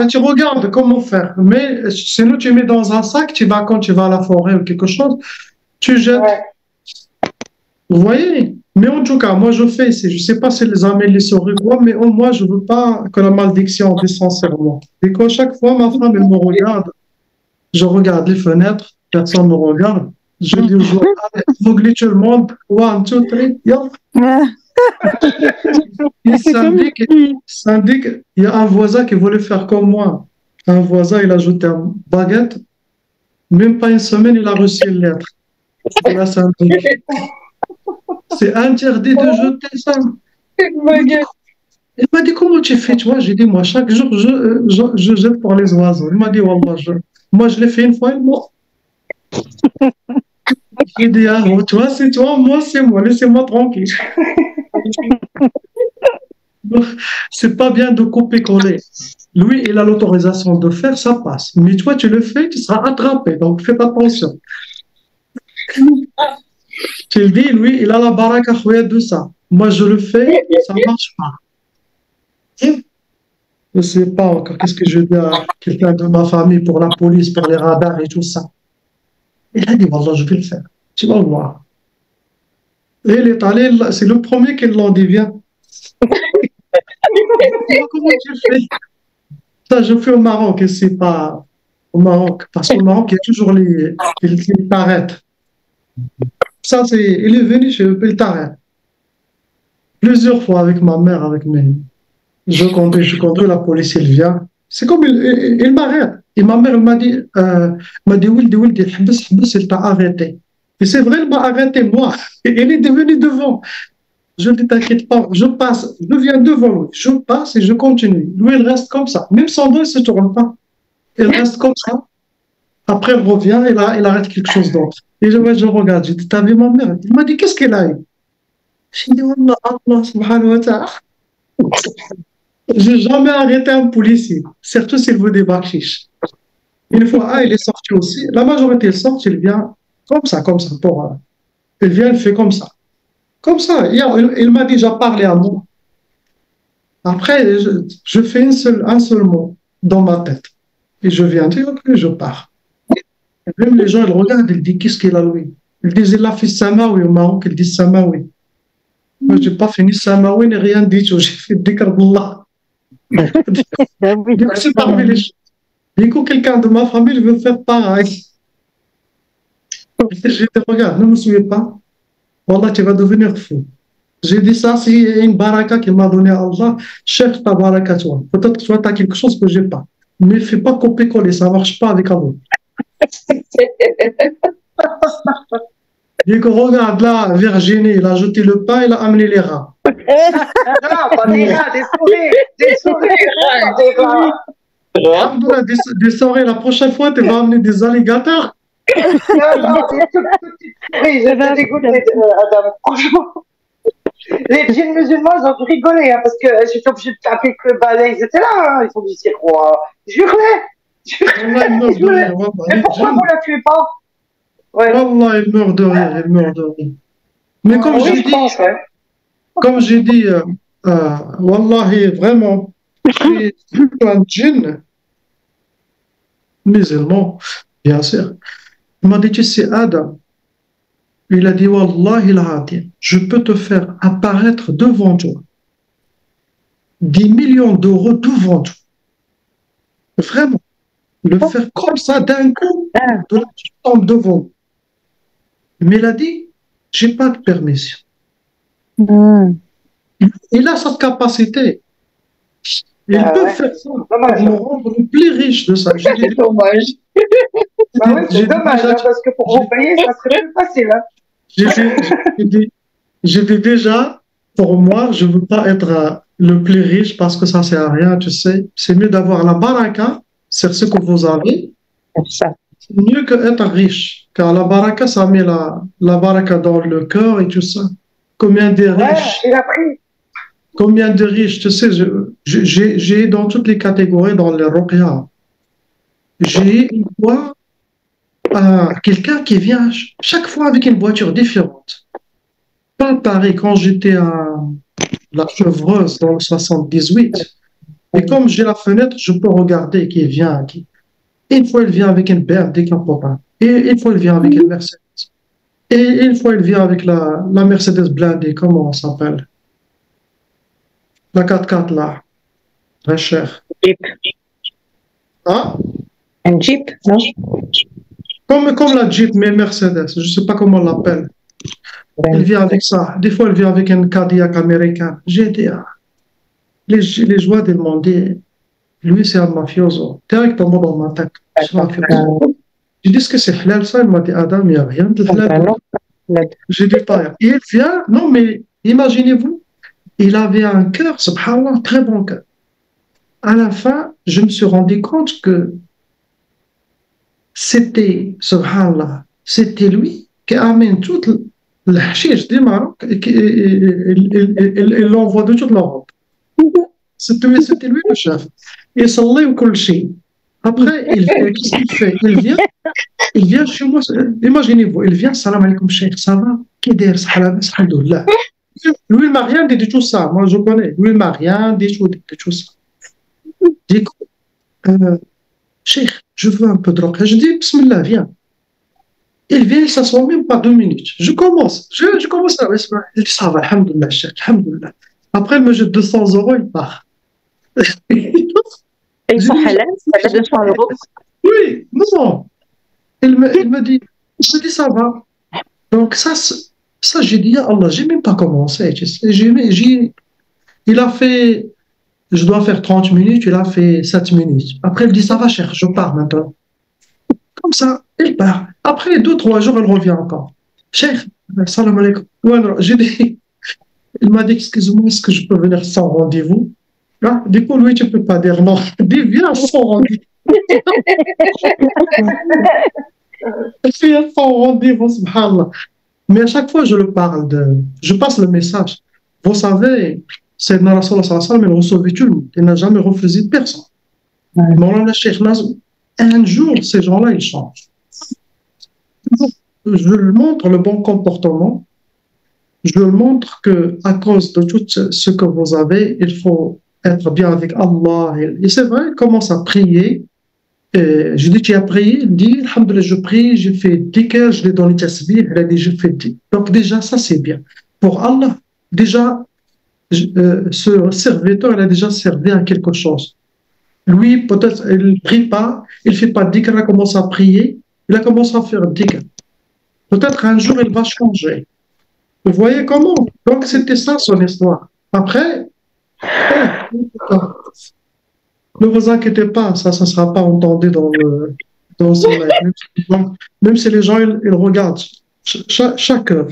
Tu regardes comment faire. Mais sinon, tu mets dans un sac, quand tu vas à la forêt ou quelque chose, tu jettes. Ouais. Vous voyez? Mais en tout cas, moi, je fais, je ne sais pas si les amis les souris quoi, mais au moins, je ne veux pas que la malédiction descende sur moi. Et qu'à chaque fois, ma femme, elle me regarde, je regarde les fenêtres, personne ne me regarde. Je dis aux gens, vous glissez tout le monde, 1, 2, 3, il s'indique, il y a un voisin qui voulait faire comme moi. Un voisin, il a jeté une baguette. Même pas une semaine, il a reçu une lettre. Là, c'est interdit de jeter ça. Il m'a dit, comment tu fais, tu vois? J'ai dit, moi, chaque jour, je jette pour les oiseaux. Il m'a dit, Wallah, moi, je l'ai fait une fois, il mort. J'ai dit, ah, toi, c'est toi, moi, c'est moi, laissez-moi tranquille. C'est pas bien de couper-coller. Lui, il a l'autorisation de faire, ça passe. Mais toi, tu le fais, tu seras attrapé. Donc, faites attention. Tu le dis, lui, il a la baraka de ça. Moi, je le fais, ça ne marche pas. Je ne sais pas encore qu'est-ce que je dis à quelqu'un de ma famille pour la police, pour les radars et tout ça. Il a dit, Wallah, je vais le faire. Tu vas voir. Et il est allé, c'est le premier qui l'en dit, viens. Comment tu fais? Ça, je fais au Maroc, et c'est pas au Maroc. Parce qu'au Maroc, il y a toujours les t'arrêtent. Ça, il est venu chez le Tarek. Plusieurs fois avec ma mère, avec mes. Je conduis, la police, il vient. C'est comme il m'arrête. Et ma mère, elle m'a dit, Wildi, il t'a arrêté. Et c'est vrai, il m'a arrêté, moi. Et il est devenu devant. Je ne t'inquiète pas, je passe, je viens devant lui, je passe et je continue. Lui, il reste comme ça. Même son dos, il ne se tourne pas. Il reste comme ça. Après, il revient, il arrête quelque chose d'autre. Et je regarde, j'ai dit, t'as vu ma mère? Il m'a dit, qu'est-ce qu'elle a eu? J'ai dit, Allah, subhanahu wa ta'ala. J'ai jamais arrêté un policier, surtout s'il veut des bakshish. Une fois, il est sorti aussi. La majorité sort, il vient comme ça, il vient, il fait comme ça. Comme ça, il m'a déjà parlé à moi. Après, je fais un seul mot dans ma tête. Et je viens dire, ok, je pars. Et même les gens, ils regardent, ils disent, qu'est-ce qu'il a lui? Ils disent, il a fait Samawi au Maroc, ils disent Samawi. Moi, je n'ai pas fini Samawi, ni rien dit, j'ai fait Dhikr d'Allah. Donc, c'est parmi les choses. Du coup, quelqu'un de ma famille veut faire pareil. J'ai dit, regarde, ne me souviens pas. Wallah, tu vas devenir fou. J'ai dit ça, c'est une baraka qui m'a donné Allah. Cherche ta baraka, toi. Peut-être que toi, tu as quelque chose que je n'ai pas. Mais ne fais pas copier-coller, ça ne marche pas avec Allah. Du coup, regarde là, Virginie, il a jeté le pain, il a amené les rats. Non, pas des rats, des souris. Des souris. Alhamdoulilah, des soirées, la prochaine fois, tu vas amener des alligators. Non, des toutes petites souris. J'étais dégoûtée, Adam. Franchement. Les djinns musulmans, ils ont dû rigoler, hein, parce que j'étais obligée de taper que le balai. Ils étaient là, hein, ils ont dit, c'est quoi? Jurez. Mais pourquoi vous ne la tuez pas? Ouais. Wallah, il meurt de rire, il meurt de rire. Mais comme j'ai dit, comme j'ai dit, Wallahi, vraiment, c'est un djinn musulman, bien sûr. Il m'a dit, tu sais, Adam, il a dit, Wallahi al-Hadim, je peux te faire apparaître devant toi 10 millions d'euros devant toi. Vraiment. Le faire comme ça d'un coup, de là, tu tombes devant. Mais il a dit, j'ai pas de permission. Il a cette capacité. Il peut faire ça pour me rendre le plus riche de ça. C'est dommage. C'est dommage, hein, parce que pour vous payer, ça serait plus facile. Hein. J'ai dit déjà, pour moi, je ne veux pas être le plus riche parce que ça ne sert à rien, tu sais. C'est mieux d'avoir la baraka, c'est ce que vous avez. C'est mieux qu'être riche. Car la baraka, ça met la baraka dans le cœur et tout ça. Combien de riches, combien de riches, tu sais, j'ai dans toutes les catégories dans les ruqya. J'ai une fois quelqu'un qui vient chaque fois avec une voiture différente. Pas pareil quand j'étais à la Chevreuse dans le 78. Et comme j'ai la fenêtre, je peux regarder qui vient. Une fois, il vient avec une BM décapotable. Et une fois, il vient avec une Mercedes. Et une fois, il vient avec la Mercedes blindée, comment on s'appelle? La 4x4 là, très cher. Jeep. Hein? Un Jeep, non? Comme la Jeep, mais Mercedes, je ne sais pas comment on l'appelle. Il vient avec ça. Des fois, il vient avec un Cadillac américain. J'ai dit, les joies de demander, lui, c'est un mafioso. Directement dans ma tête. J'ai dit, est-ce que c'est halal ça? Il m'a dit, Adam, il n'y a rien de halal. J'ai dit, pas. Et il vient, non, mais imaginez-vous, il avait un cœur, subhanallah, très bon cœur. À la fin, je me suis rendu compte que c'était, subhanallah, c'était lui qui amène toute le hashish du Maroc et il l'envoie de toute l'Europe. C'était lui le chef. Et sallah ou kul shay. Après, qu'est-ce qu'il fait? Il vient chez moi. Imaginez-vous, il vient, salam alaikum, cheikh, ça va? Qu'est-ce que c'est? Alhamdoulilah. Lui, il m'a rien dit de tout ça. Moi, je connais. Lui, il m'a rien dit de tout ça. J'ai dit, cheikh, je veux un peu de roquette. Je dis, bismillah, viens. Il vient, il s'assoit même pas 2 minutes. Je commence à il dit, ça va, alhamdoulilah, cheikh, alhamdoulilah. Après, il me jette 200 euros, il part. Ils sont halal, ça fait 200 euros. Oui, non. Il me dit, ça va. Donc, ça j'ai dit, ya Allah, j'ai même pas commencé. Tu sais, il a fait, je dois faire 30 minutes, il a fait 7 minutes. Après, il dit, ça va, cher, je pars maintenant. Comme ça, il part. Après 2-3 jours, il revient encore. Cher, salam alaikum. Ouais, j'ai dit, il m'a dit, excuse-moi, est-ce que je peux venir sans rendez-vous? Ah, du coup, lui, tu ne peux pas dire non. Dis, viens sans rendez-vous. Viens sans rendez-vous, subhanallah. Mais à chaque fois, je passe le message. Vous savez, Sayyidina Rasulullah sallallahu alayhi wa sallam, il recevait tout le monde. Il n'a jamais refusé de personne. Maulana Cheikh Nazm, un jour, ces gens-là, ils changent. Je leur montre le bon comportement. Je leur montre qu'à cause de tout ce que vous avez, il faut être bien avec Allah. Et c'est vrai, il commence à prier. Et je dis, tu as prié? Il dit, alhamdoulilah, je prie, j'ai fait 10 cas, je l'ai donné tasbih, il a dit, j'ai fait 10. Donc déjà, ça c'est bien. Pour Allah, déjà, ce serviteur, il a déjà servi à quelque chose. Lui, peut-être, il ne prie pas, il ne fait pas dhikr, il a commencé à prier, il a commencé à faire dhikr. Peut-être un jour, il va changer. Vous voyez comment? Donc, c'était ça son histoire. Après, ne vous inquiétez pas, ça ne sera pas entendu dans le live. Même si les gens, ils regardent chaque heure.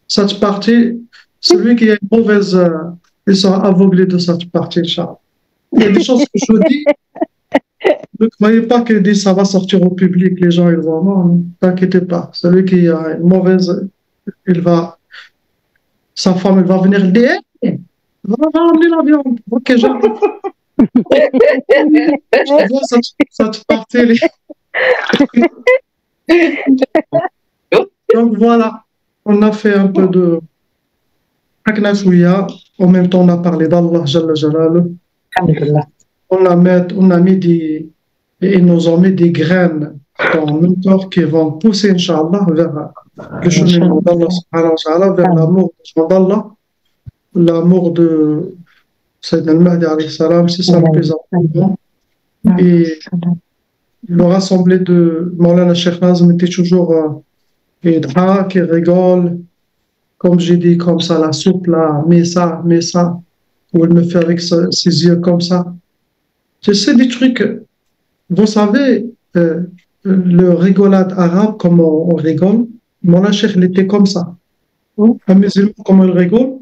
Cette partie, celui qui a une mauvaise, il sera aveuglé de cette partie, Inch'Allah. Il y a des choses que je dis. Ne croyez pas que dit ça va sortir au public, les gens ils vont. Non, ne t'inquiétez pas. Celui qui a une mauvaise, sa femme, elle va venir dire va ramener la viande. Ok, j'arrive. Je vois cette partie. Donc voilà, on a fait un peu de Aknafouya. En même temps, on a parlé d'Allah, Jalla Jalaluh. On a mis ils nous ont mis des graines dans nos corps qui vont pousser, Inch'Allah, vers le chemin d'Allah, subhanahu wa ta'ala, vers l'amour d'Allah, l'amour de Sayyidina al-Mahdi, alayhi salam, c'est ça le plus important. Et le rassemblé de Maulana Cheikh Nazm était toujours idra, qui rigole, comme j'ai dit, comme ça, la soupe là, mets ça, ou elle me fait avec ses yeux comme ça. C'est des trucs, vous savez, le rigolade arabe, comment on rigole, Maulana Cheikh, il était comme ça. Un musulman, comment il rigole,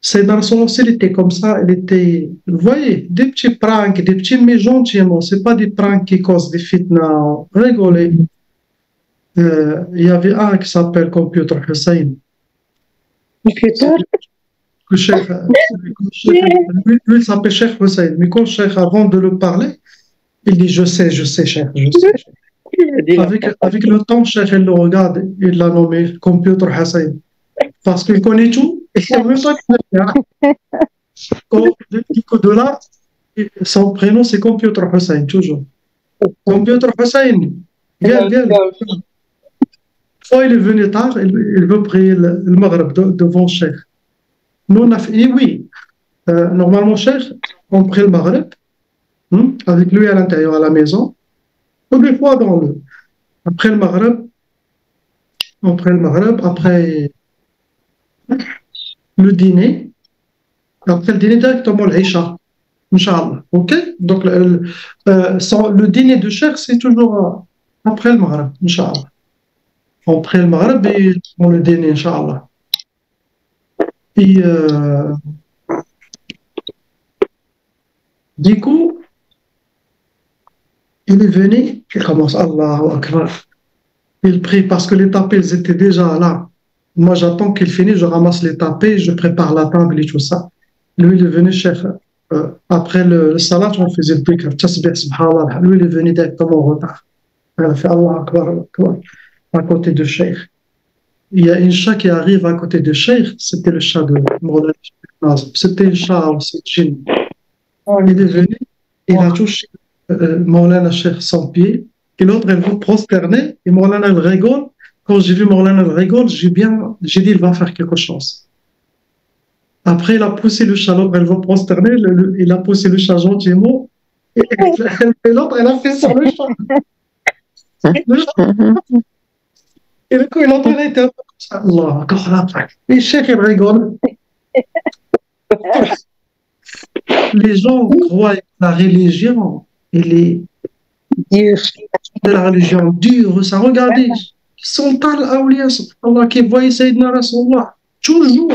Sayyidina Rasulullah aussi, il était comme ça, il était, vous voyez, des petits pranks, des petits mais gentiment, c'est pas des pranks qui causent des fitna, rigoler. Il y avait un qui s'appelle Computer Hussein. Computer? Lui, il s'appelle Cheikh Hussein, mais quand Cheikh, avant de le parler, il dit je sais, Cheikh, je sais. Avec le temps, Cheikh, il le regarde, il l'a nommé Computer Hussein. Parce qu'il connaît tout, et en même temps, de là, son prénom, c'est Computer Hussein, toujours. Computer Hussein, viens. Une fois, il est venu tard, il veut prier le Maghreb devant Cheikh. Nous, on a fait, oui, normalement, Cheikh, on prie le Maghreb, avec lui à l'intérieur, à la maison, ou des fois dans le. Après le Maghreb, après le dîner, après le dîner, directement l'Aïcha, Inch'Allah. Ok? Donc, le dîner de Cheikh, c'est toujours après le Maghreb, Inch'Allah. Après le Maghreb et dans le dîner, Inch'Allah. Et du coup, il est venu, il commence Allahu Akbar. Il prie parce que les tapés, ils étaient déjà là. Moi, j'attends qu'il finisse, je ramasse les tapés, je prépare la table et tout ça. Lui, il est venu, Cheikh, après le salat, on faisait le dhikr, tasbih, subhanallah. Lui, il est venu directement en retard. Il a fait Allahu Akbar, à côté de Cheikh. Il y a un chat qui arrive à côté de Cheikh, c'était le chat de Maulana Cheikh Nazm. C'était un chat aussi, djinn. Il est venu, il a touché Maulana Cheikh son pied, et l'autre, elle veut prosterner, et Maulana, elle rigole. Quand j'ai vu Maulana, elle rigole, j'ai dit, il va faire quelque chose. Après, il a poussé le chat, l'autre, elle veut prosterner, il a poussé le chat gentiment, et l'autre, elle a fait sur le chat. Et du coup, l'autre, elle était un peu comme ça. Allah, encore là. Et Cheikh, il rigole. Les gens croient que la religion, elle est de la religion dure, ça. Regardez, son tal awliya, subhanallah, qui voyait Sayyidina Rasulullah, toujours,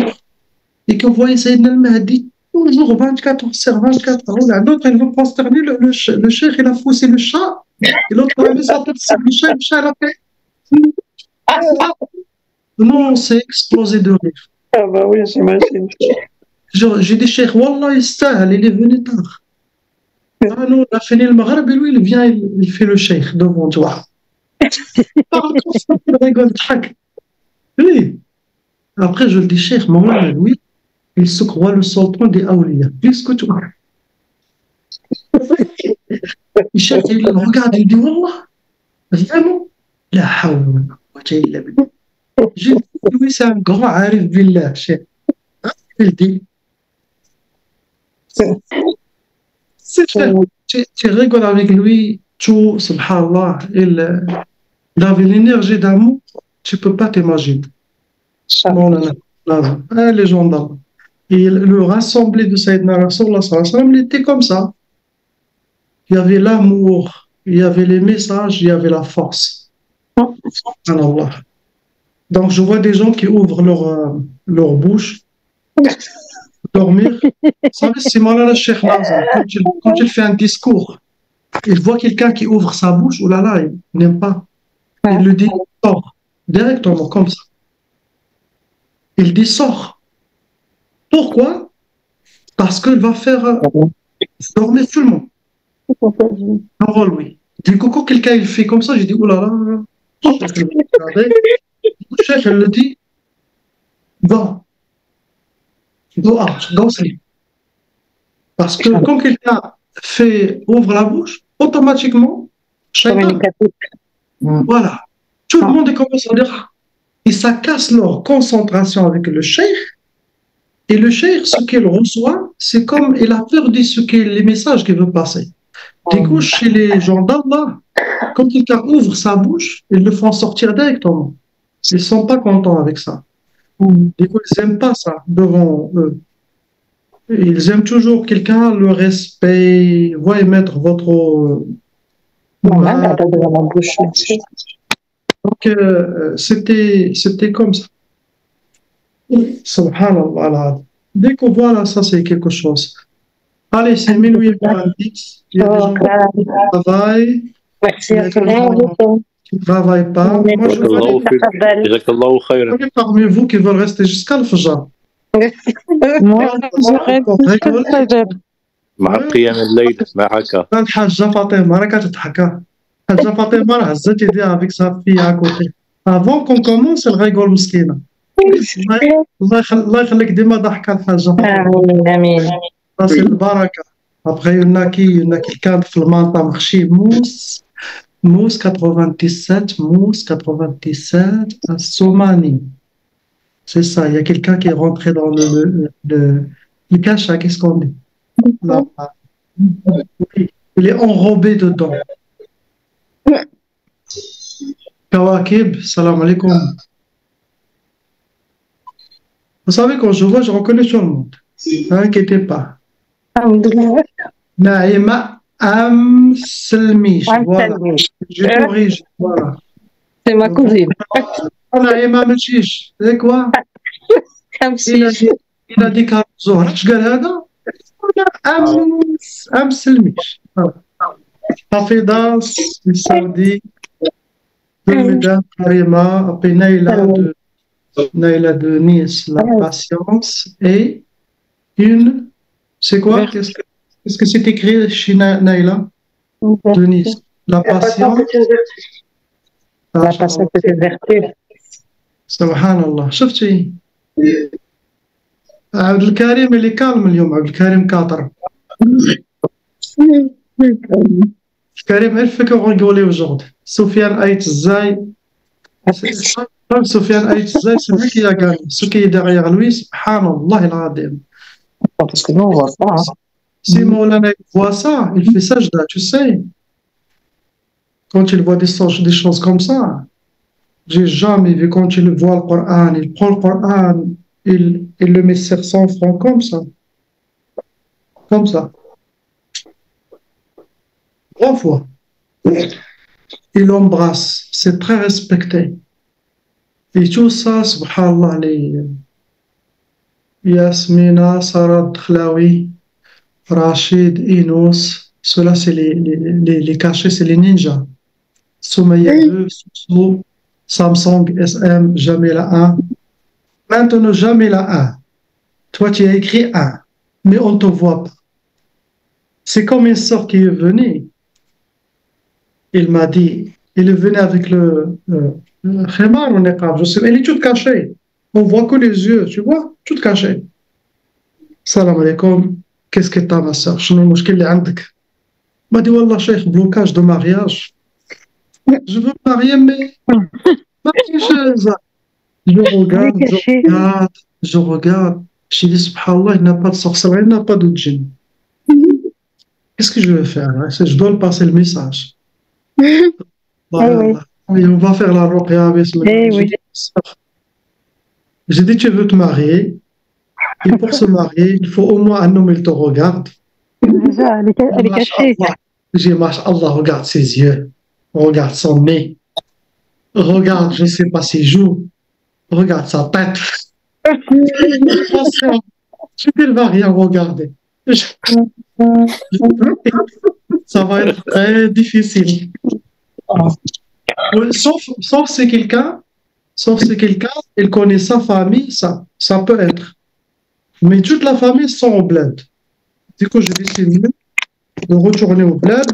et qui voyait Sayyidina al-Mahdi, toujours 24 heures sur 24 heures. L'autre, elle veut prosterner, le cheikh, il a poussé le chat, et l'autre, il a mis sa tête sur le chat, il a fait. Non, on s'est explosé de rire. Ah bah oui, j'imagine. J'ai dit, Cheikh, Wallah, il est venu tard. Ah non, il a fini le Maghreb et lui, il vient, il fait le Cheikh devant toi. Il rigole, tchak. Oui. Après, je le dis, Cheikh, Maulana, lui, il se croit le sultan des Awliya. Plus que toi. Cheikh, il regarde, il dit, Wallah, vraiment, la hawla wa la quwwata illa billah. J'ai dit, lui, c'est un grand arif billah, Cheikh. Il dit, tu rigoles avec lui, tout, subhanallah, il avait l'énergie d'amour, tu ne peux pas t'imaginer. Maulana, lazim. Les gens d'Allah. Et le rassemblé de Sayyidina Rasulullah sallallahu alayhi wa sallam, il était comme ça. Il y avait l'amour, il y avait les messages, il y avait la force. Subhanallah. Donc je vois des gens qui ouvrent leur bouche dormir. Vous savez, c'est Maulana Cheikh Nazar. Quand il fait un discours, il voit quelqu'un qui ouvre sa bouche, oh là là, il n'aime pas. Il le dit, sort, directement, comme ça. Il dit, sort. Pourquoi? Parce qu'il va faire dormir tout le monde. Oui. Du coup, quand quelqu'un il fait comme ça, j'ai dit, oh là là, Cheikh, elle le dit, va. Parce que quand quelqu'un ouvre la bouche, automatiquement, voilà, tout le monde commence à dire, et ça casse leur concentration avec le cheikh, et le cheikh, ce qu'il reçoit, c'est comme il a perdu les messages qu'il veut passer. Du coup, chez les gens d'Allah, quand quelqu'un ouvre sa bouche, ils le font sortir directement. Ils ne sont pas contents avec ça. Du coup, ils n'aiment pas ça devant eux. Ils aiment toujours quelqu'un, le respect, voyez mettre votre... Donc, c'était comme ça. Subhanallah. Dès qu'on voit là, ça c'est quelque chose. Allez, c'est minuit 10. Il y a des gens qui travaillent. Merci à qui ne travaillent pas. Moi, je connais parmi vous qui veulent rester jusqu'à le Fajr. Moi, j'aurais jusqu'à le Fajr. مع قيام الليل مع هكا. الحاجة فاطمة راك تضحك. الحاجة فاطمة راه هزت يديها avec sa fille à côté. Avant qu'on commence, elle rigole مسكينة. الله يخليك ديما ضحكة الحاجة فاطمة. آمين. C'est البركة. Après, il y en a quelqu'un في المنطقة مخشي Mousse 97, Mousse 97, à Somani. C'est ça, il y a quelqu'un qui est rentré dans le cacha, qu'est-ce qu'on dit? Là. Il est enrobé dedans. Kawakib, salam alaikum. Vous savez, quand je vois, je reconnais tout le monde. Ne inquiétez pas. Naïma Amselmish. Voilà. Je corrige. Voilà. C'est ma cousine. Naïma Amselmish. C'est quoi? Il a dit qu'à Zohra, je regarde Amselmish. Hafidas, le Saoudi, Medam Karima, après Naïla de Nice, la patience, et une, c'est quoi? Qu'est-ce que c'est écrit chez Naïla de Nice? La patience. La patience, c'est une vertu. Subhanallah. شفتي عبد الكريم اللي كالم اليوم عبد الكريم كاطر Karim, elle fait que rigoler aujourd'hui. Soufiane Aït Zay, Soufiane Aït Zay, c'est lui qui a gagné. Ce qui est derrière lui, subhanallah al-adim. Parce que nous, on voit pas. Si Maulana voit ça, il fait sajda, tu sais. Quand il voit des choses comme ça, j'ai jamais vu quand il voit le Coran, il prend le Coran, il le met sur son front comme ça. Comme ça. 3 fois. Il l'embrasse. C'est très respecté. Et tout ça, subhanallah, les Yasmina, Sarah Khlaoui, Rachid, Inos, ceux-là, c'est les cachets, c'est les ninjas. Soumaya 2, Sousou, Samsung, SM, Jamila 1. Maintenant, Jamila 1. Toi, tu as écrit un, mais on ne te voit pas. C'est comme une sœur qui est venue. Il m'a dit, il est venu avec le khimar ou le niqab, je sais, elle est toute cachée. On voit que les yeux, tu vois, toute cachée. Salam alaikum, qu'est-ce que t'as, ma sœur? شنو المشكل اللي عندك? m'a dit, Wallah, cheikh, blocage de mariage. Je veux me marier, mais je regarde, je regarde. Je dis, subhanallah, il n'a pas de sorcellerie, il n'a pas de djinn. Qu'est-ce que je vais faire? Je dois le passer le message. Voilà. Et on va faire la ruqya avec J'ai dit, tu veux te marier, et pour se marier, il faut au moins un homme, il te regarde. Déjà, elle est cachée. J'ai Masha'Allah, regarde ses yeux, regarde son nez, regarde, je ne sais pas ses joues, regarde sa tête. Je ne vais rien regarder. Ça va être très difficile. Sauf si quelqu'un, il connaît sa famille, ça peut être. Mais toute la famille sont au bled. Du coup, j'ai décidé de retourner au bled.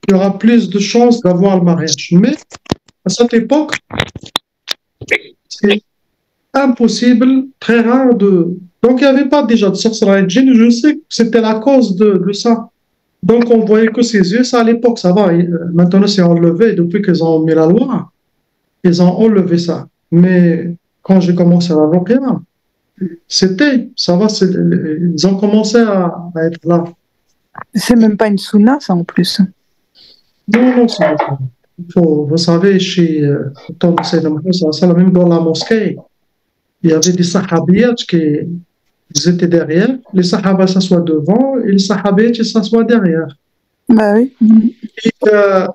Il y aura plus de chances d'avoir le mariage. Mais à cette époque, c'est impossible, très rare de. Donc, il n'y avait pas déjà de sorcellerie de djinn. Je sais que c'était la cause de ça. Donc, on voyait que ses yeux, ça à l'époque, ça va. Maintenant, c'est enlevé. Depuis qu'ils ont mis la loi, ils ont enlevé ça. Mais quand j'ai commencé à la ruqya, ça va, ils ont commencé à être là. C'est même pas une sunna, ça en plus. Non, c'est pas. Vous savez, chez le temps de Sayyidina Mohammed, même dans la mosquée, il y avait des sahabiyat qui étaient derrière, les sahabas s'assoient devant et les sahabiyat s'assoient derrière. Bah oui. Et,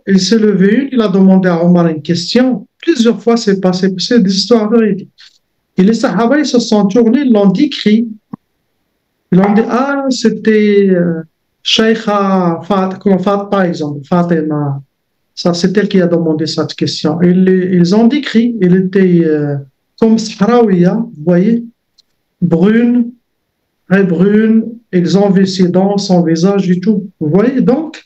il s'est levé, il a demandé à Omar une question. Plusieurs fois, c'est passé, c'est des histoires véridiques. Et les sahabas, ils se sont tournés, ils l'ont décrit. Ils l'ont dit, ah, c'était Sheikha Fat, par exemple, Fatima. Ça, c'est elle qui a demandé cette question. Ils ont décrit, il était comme Sahraouia, vous voyez, brune, très brune, ils ont vu ses dents, son visage et tout. Vous voyez, donc,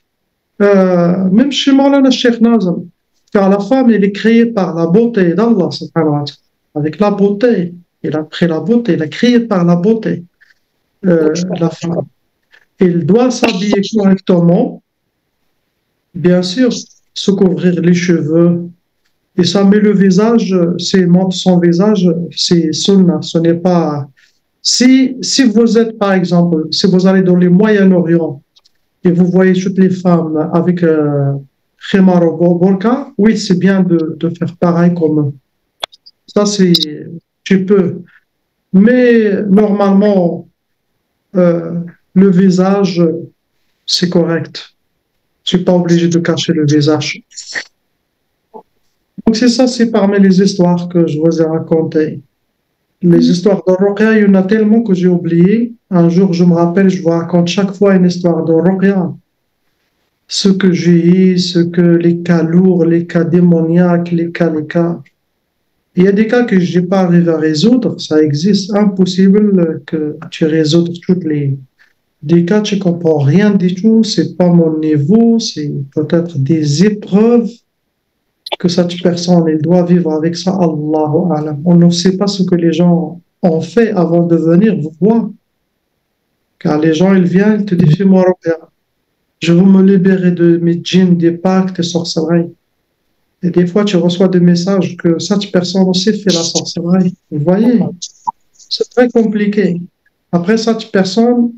même chez Maulana Cheikh Nazem, car la femme, elle est créée par la beauté d'Allah, avec la beauté. Il a pris la beauté, il a créé par la beauté, la femme. Il doit s'habiller correctement, bien sûr, se couvrir les cheveux, et ça met le visage, montre son visage, c'est sunna, ce n'est pas. Si vous êtes, par exemple, si vous allez dans les Moyen-Orient et vous voyez toutes les femmes avec khimar ou burqa, oui, c'est bien de faire pareil comme eux. Ça, tu peux. Mais normalement, le visage, c'est correct. Tu n'es pas obligé de cacher le visage. Donc, c'est parmi les histoires que je vous ai racontées. Les histoires de ruqya, il y en a tellement que j'ai oublié. Un jour, je me rappelle, je vous raconte chaque fois une histoire de ruqya. Ce que j'ai eu, les cas lourds, les cas démoniaques, les cas. Il y a des cas que je n'ai pas arrivé à résoudre. Ça existe. Impossible que tu résoudes toutes des cas, tu ne comprends rien du tout. C'est pas mon niveau. C'est peut-être des épreuves que cette personne, elle doit vivre avec ça, Allahu A'lam. On ne sait pas ce que les gens ont fait avant de venir vous voir. Car les gens, ils viennent, ils te disent, fais-moi ruqya. Je veux me libérer de mes djinns, des pactes, des sorcelleries. Et des fois, tu reçois des messages que cette personne aussi fait la sorcellerie. Vous voyez? C'est très compliqué. Après, cette personne,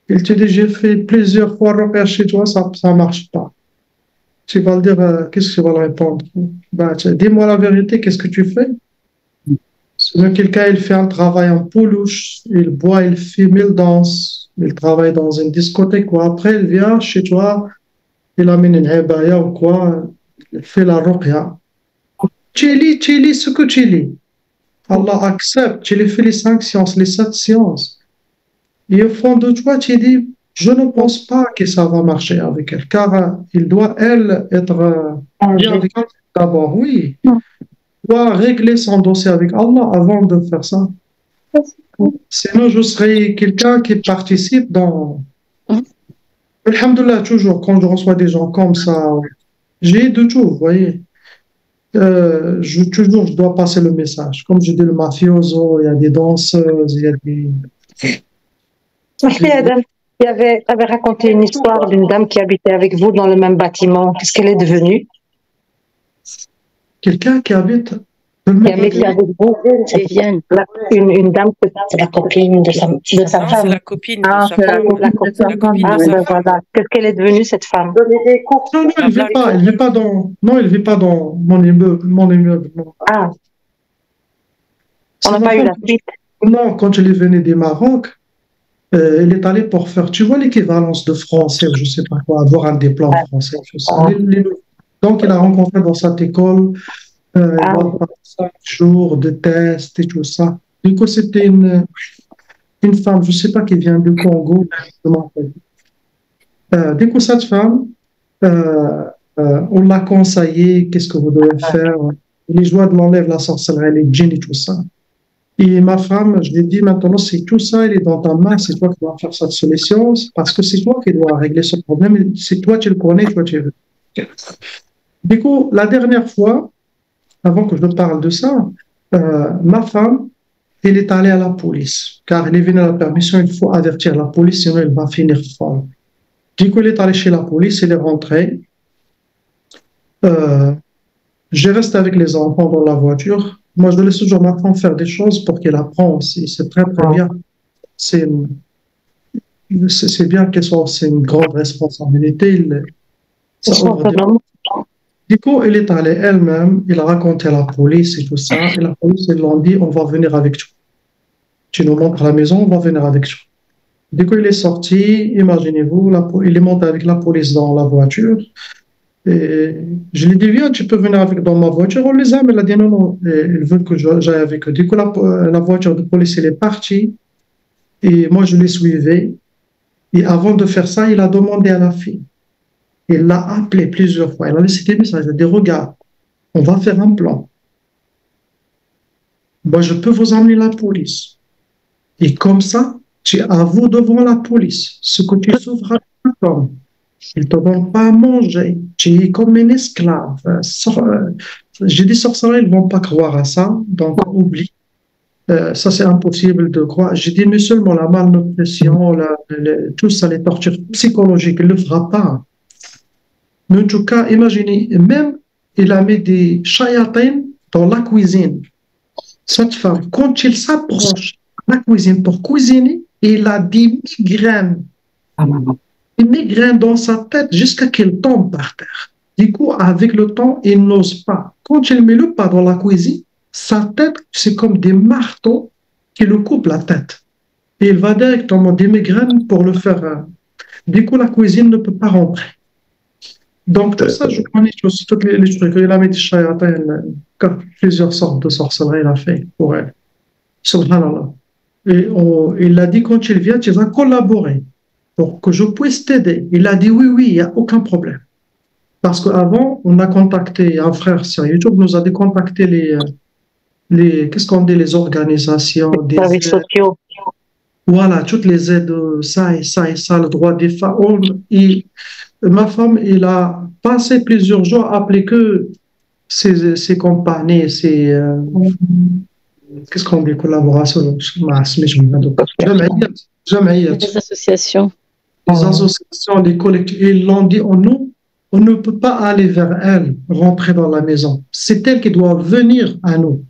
il te dit, j'ai fait plusieurs fois ruqya chez toi, ça ne marche pas. Tu vas le dire, qu'est-ce que tu vas le répondre? Dis-moi la vérité, qu'est-ce que tu fais? Sinon, quelqu'un, il fait un travail en poulouche, il boit, il fume, il danse, il travaille dans une discothèque, quoi. Après, il vient chez toi, il amène une hebaya ou quoi, il fait la ruqya. Tu lis ce que tu lis. Allah accepte, tu les fais les 5 sciences, les 7 sciences. Et au fond de toi, tu dis, je ne pense pas que ça va marcher avec elle, car il doit, elle, être bien avec elle d'abord, oui. Il doit régler son dossier avec Allah avant de faire ça. Sinon, je serais quelqu'un qui participe dans. Alhamdulillah, toujours, quand je reçois des gens comme ça, j'ai de tout, vous voyez. Toujours, je dois passer le message. Comme je dis, le mafioso, il y a des danseuses, il y a des. Oui, Adam, tu avais raconté une histoire d'une dame qui habitait avec vous dans le même bâtiment. Qu'est-ce qu'elle est devenue? Quelqu'un qui habite. Qui habitait avec vous. Une dame, c'est la copine de sa C'est femme. la copine de sa C'est la femme. copine. C'est la copine Ah, de sa ben femme. voilà. Qu'est-ce qu'elle est devenue, cette femme? Donner des cours. Non, elle vit pas, elle vit pas dans. Non, elle vit pas dans mon immeuble. Non. Ah, C'est on n'a ma pas eu femme. la suite. Non, quand elle est venue du Maroc, elle est allée pour faire, tu vois, l'équivalence de français, je sais pas quoi, avoir un diplôme français, tout ça. Donc, il a rencontré dans cette école, il va faire 5 jours de tests et tout ça. Du coup, c'était une femme, je sais pas, qui vient du Congo, je m'en rappelle. Du coup, cette femme, on l'a conseillé, qu'est-ce que vous devez faire? Les joies de l'enlève, la sorcellerie, les djinns et tout ça. Et ma femme, je lui ai dit, maintenant, c'est tout ça, il est dans ta main, c'est toi qui dois faire cette solution, parce que c'est toi qui dois régler ce problème, c'est toi tu le connais, toi tu le. Du coup, la dernière fois, avant que je te parle de ça, ma femme, elle est allée à la police, car elle est venue à la permission, il faut avertir la police, sinon elle va finir folle. Du coup, elle est allée chez la police, elle est rentrée. Je reste avec les enfants dans la voiture. Moi, je laisse toujours ma femme faire des choses pour qu'elle apprenne aussi. C'est très, très bien. C'est bien qu'elle soit, c'est une grande responsabilité. Ça ouvre des... Du coup, elle est allée elle-même, elle a raconté à la police et tout ça. Et la police, ils l'ont dit, on va venir avec toi. Tu nous montres la maison, on va venir avec toi. Du coup, il est sorti, imaginez-vous, il est monté avec la police dans la voiture. Et je lui ai dit, viens, tu peux venir avec dans ma voiture. On les aime. Elle a dit, non, non, ils veulent que j'aille avec eux. Du coup, la voiture de police, elle est partie. Et moi, je l'ai suivie. Et avant de faire ça, il a demandé à la fille. Il l'a appelée plusieurs fois. Elle a laissé des messages. Elle a dit, regarde, on va faire un plan. Moi, je peux vous emmener la police. Et comme ça, tu avoues devant la police ce que tu souffres à ton. Ils ne te donnent pas à manger. Tu es comme un esclave. J'ai dit sorcellerie, ils ne vont pas croire à ça. Donc, oublie. Ça, c'est impossible de croire. J'ai dit, mais seulement la malnutrition, tout ça, les tortures psychologiques, il ne le fera pas. Mais en tout cas, imaginez, même, il a mis des chayatines dans la cuisine. Cette femme, quand il s'approche de la cuisine pour cuisiner, il a des migraines. Une migraine dans sa tête jusqu'à qu'il tombe par terre. Du coup, avec le temps, il n'ose pas. Quand il met le pas dans la cuisine, sa tête, c'est comme des marteaux qui le coupent la tête. Et il va directement des migraines pour le faire. Du coup, la cuisine ne peut pas rentrer. Donc, tout ça, je connais toutes les trucs. Il a mis des chayatines, plusieurs sortes de sorcellerie, il a fait pour elle. Subhanallah. Et il a dit, quand il vient, tu vas collaborer pour que je puisse t'aider. Il a dit oui, oui, il n'y a aucun problème. Parce qu'avant, on a contacté un frère sur YouTube, nous a contacté qu'est-ce qu'on dit, les organisations, des services sociaux. Voilà, toutes les aides, ça et ça et ça, le droit des femmes. Et ma femme, il a passé plusieurs jours à appeler que ses compagnies, qu'est-ce qu'on dit, collaboration, jamais. Les associations. Les associations, les collectifs, ils l'ont dit, on ne peut pas aller vers elle, rentrer dans la maison. C'est elle qui doit venir à nous.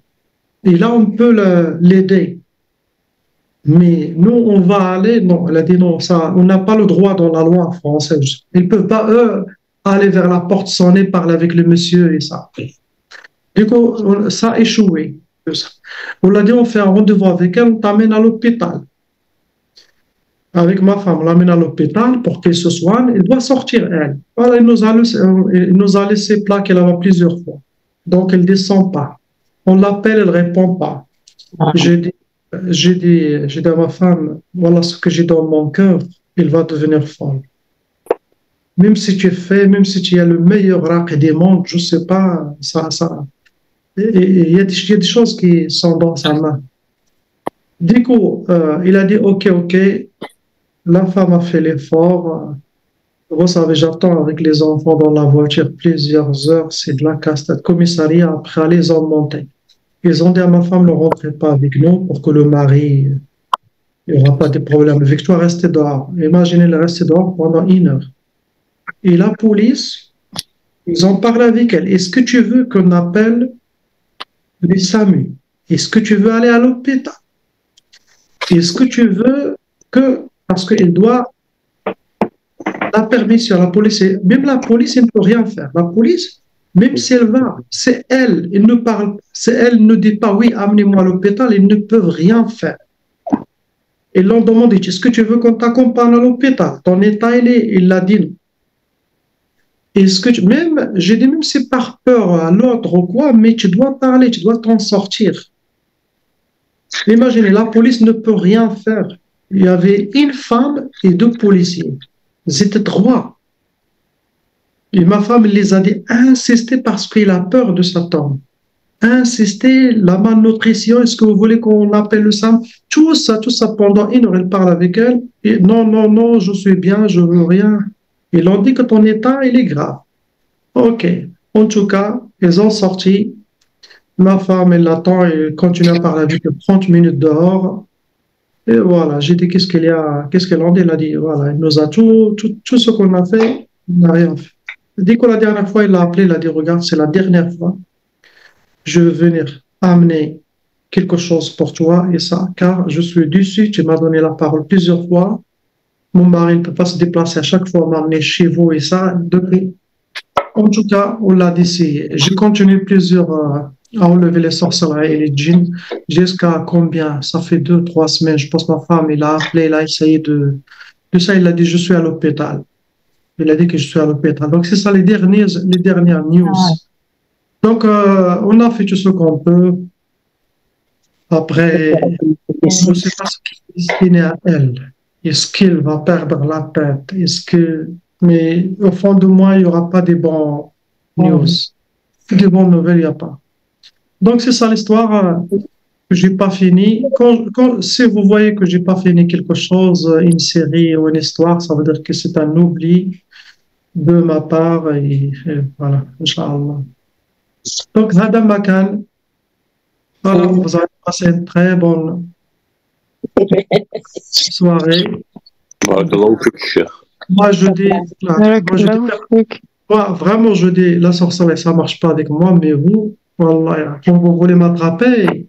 Et là, on peut l'aider. Mais nous, on va aller, non, elle a dit non, ça, on n'a pas le droit dans la loi française. Ils ne peuvent pas, eux, aller vers la porte, sonner, parler avec le monsieur et ça. Du coup, ça a échoué. On l'a dit, on fait un rendez-vous avec elle, on t'amène à l'hôpital. Avec ma femme, on l'amène à l'hôpital pour qu'elle se soigne. Elle doit sortir, elle. Voilà, il nous a laissé plaquer là-bas plusieurs fois. Donc, elle ne descend pas. On l'appelle, elle ne répond pas. J'ai dit à ma femme, voilà ce que j'ai dans mon cœur, il va devenir folle. Même si même si tu as le meilleur raq des mondes, je ne sais pas, il y a des choses qui sont dans sa main. Du coup, il a dit ok, ok. La femme a fait l'effort. Vous savez, j'attends avec les enfants dans la voiture plusieurs heures. C'est de la casse-tête. Commissariat, après, ils ont monté. Ils ont dit à ma femme, ne rentrez pas avec nous pour que le mari, il n'y aura pas de problème. Victoire restait dehors. Imaginez, elle est restée dehors pendant 1 heure. Et la police, ils ont parlé avec elle. Est-ce que tu veux qu'on appelle les SAMU? Est-ce que tu veux aller à l'hôpital? Est-ce que tu veux que, parce qu'il doit la permission, la police, même la police, elle ne peut rien faire. La police, même si elle va, c'est elle, elle ne parle, c'est elle ne dit pas oui, amenez-moi à l'hôpital, ils ne peuvent rien faire. Ils l'ont demandé, est-ce que tu veux qu'on t'accompagne à l'hôpital? Ton état, il l'a dit non. Est-ce que même, j'ai dit même c'est par peur à l'autre ou quoi, mais tu dois parler, tu dois t'en sortir. Imaginez, la police ne peut rien faire. Il y avait une femme et 2 policiers. Ils étaient 3. Et ma femme les a dit insister parce qu'il a peur de sa tombe. Insister, la malnutrition, est-ce que vous voulez qu'on appelle le SAM? Tout ça, pendant 1 heure, elle parle avec elle. Et non, non, non, je suis bien, je veux rien. Ils ont dit que ton état, il est grave. Ok. En tout cas, ils ont sorti. Ma femme, elle l'attend et continue à parler avec elle 30 minutes dehors. Et voilà, j'ai dit qu'est-ce qu'il y a, qu'est-ce qu'elle en dit? Elle a dit, voilà, il nous a tout ce qu'on a fait, il n'a rien fait. Dès que la dernière fois, il l'a appelé, il a dit, regarde, c'est la dernière fois, je veux venir amener quelque chose pour toi et ça, car je suis déçu, tu m'as donné la parole plusieurs fois, mon mari ne peut pas se déplacer à chaque fois, m'amener chez vous et ça, depuis. En tout cas, on l'a décidé. J'ai continué à enlever les sorcelleries et les djinns jusqu'à combien? Ça fait 2, 3 semaines. Je pense que ma femme, il a appelé, il a essayé de ça, il a dit, je suis à l'hôpital. Il a dit que je suis à l'hôpital. Donc, c'est ça les dernières news. Donc, on a fait tout ce qu'on peut. Après, on ne sait pas ce qui est destiné à elle. Est-ce qu'il va perdre la tête? Mais au fond de moi, il n'y aura pas des bons news. Des bonnes nouvelles, il n'y a pas. Donc, c'est ça l'histoire que je n'ai pas fini. Si vous voyez que je n'ai pas fini quelque chose, une série ou une histoire, ça veut dire que c'est un oubli de ma part. Et voilà, Inch'Allah. Donc, Hada Makan, voilà, vous avez passé une très bonne soirée. Moi, je dis, vraiment, je dis, la sorcellerie, ça ne marche pas avec moi, mais vous, voilà, quand vous voulez m'attraper,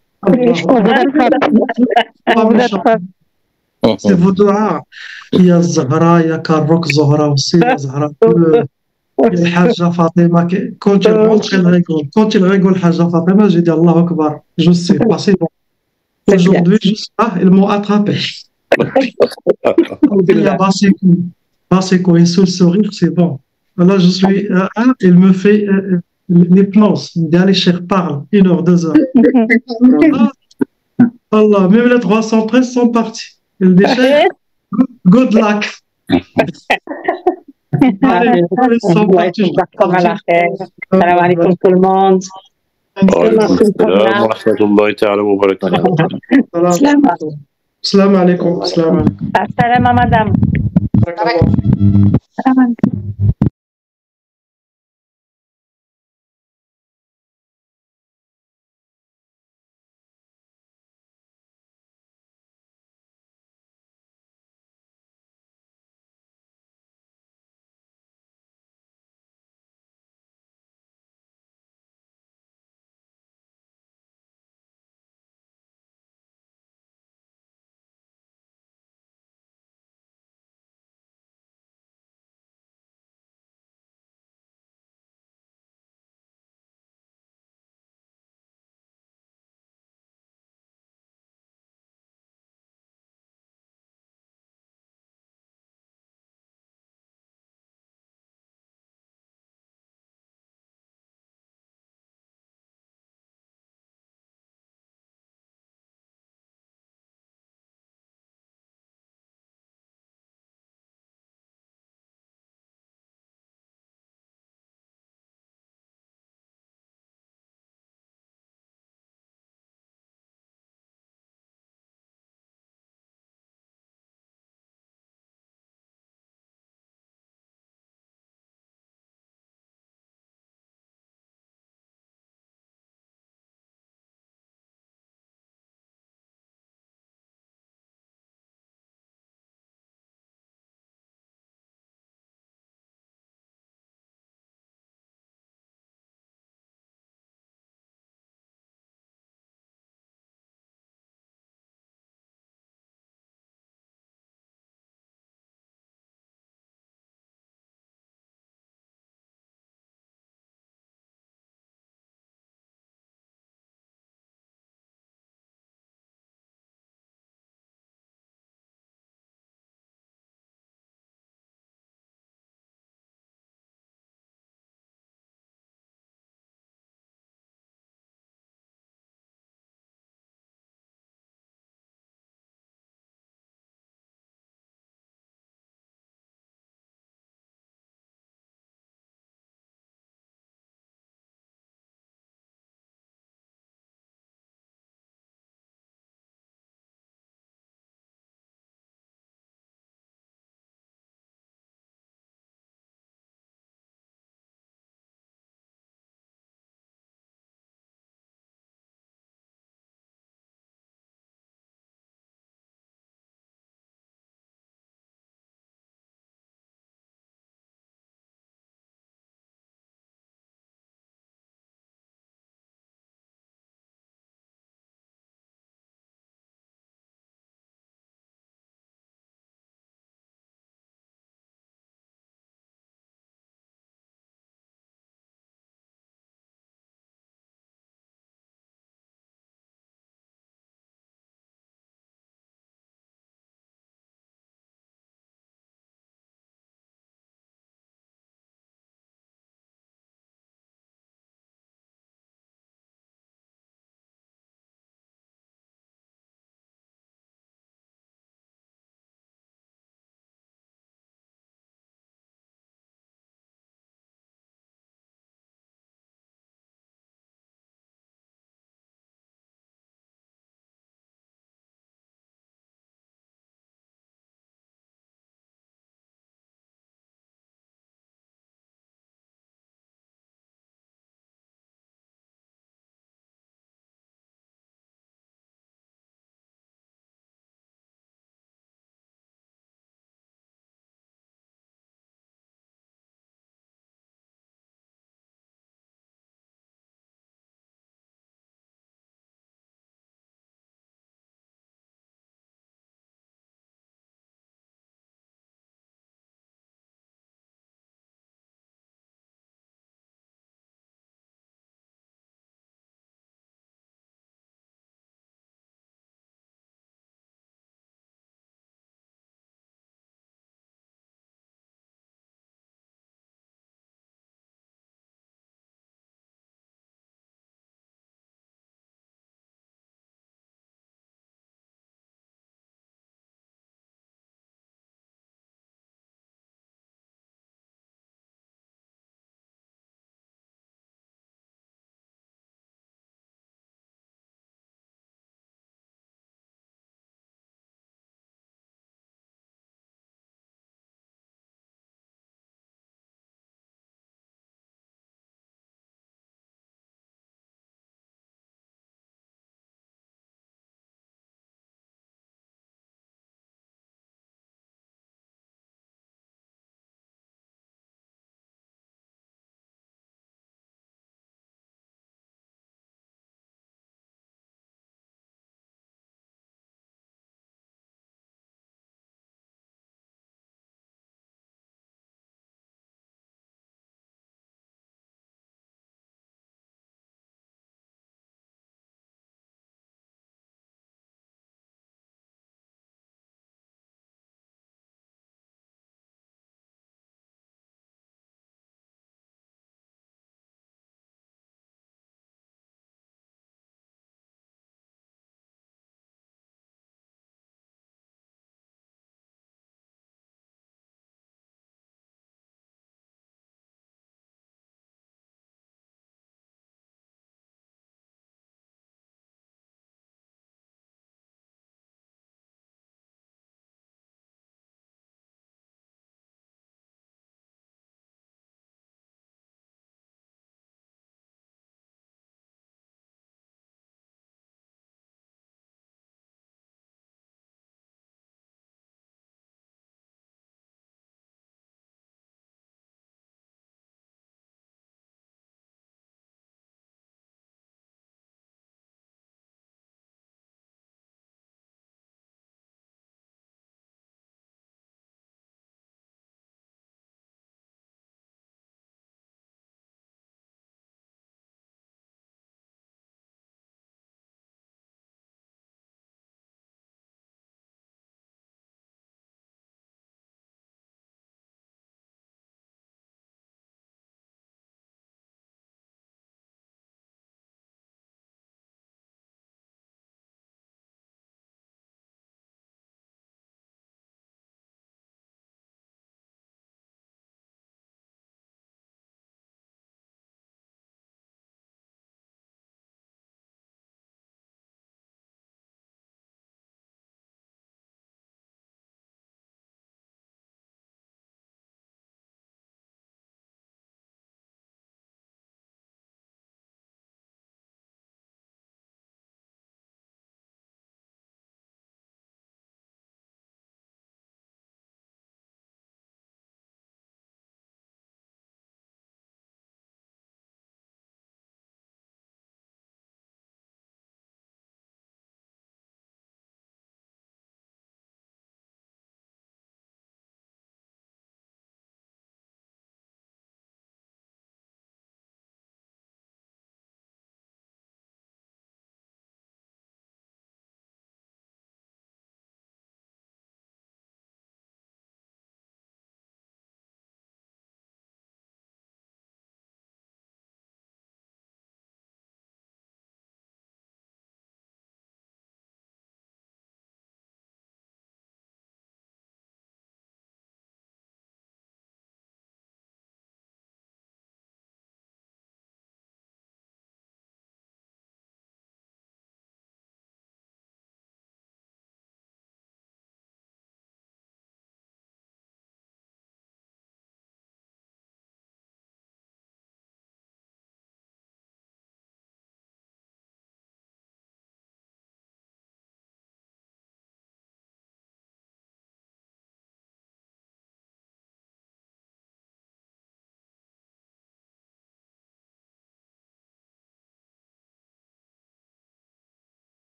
c'est vos doigts. Il y a Zahra, il y a Karok Zahra aussi, il y a Zahra. Il y a Haja Fatima. Quand il rentre, il rigole. Quand il rigole, Haja Fatima, j'ai dit Allah Akbar. Je sais pas, c'est bon. Aujourd'hui, ils m'ont attrapé. Il y a Basseko, un seul sourire, c'est bon. Là, je suis il me fait l'hypnose. Il dit, allez, cher, parle. 1 heure, 2 heures. Allah, même les 313 sont partis. Il dit, cher, good luck. Allez, ils sont partis. Salam alaikum tout le monde. Salam alaikum. Salam alaikum. Salam à madame. Salam alaikum.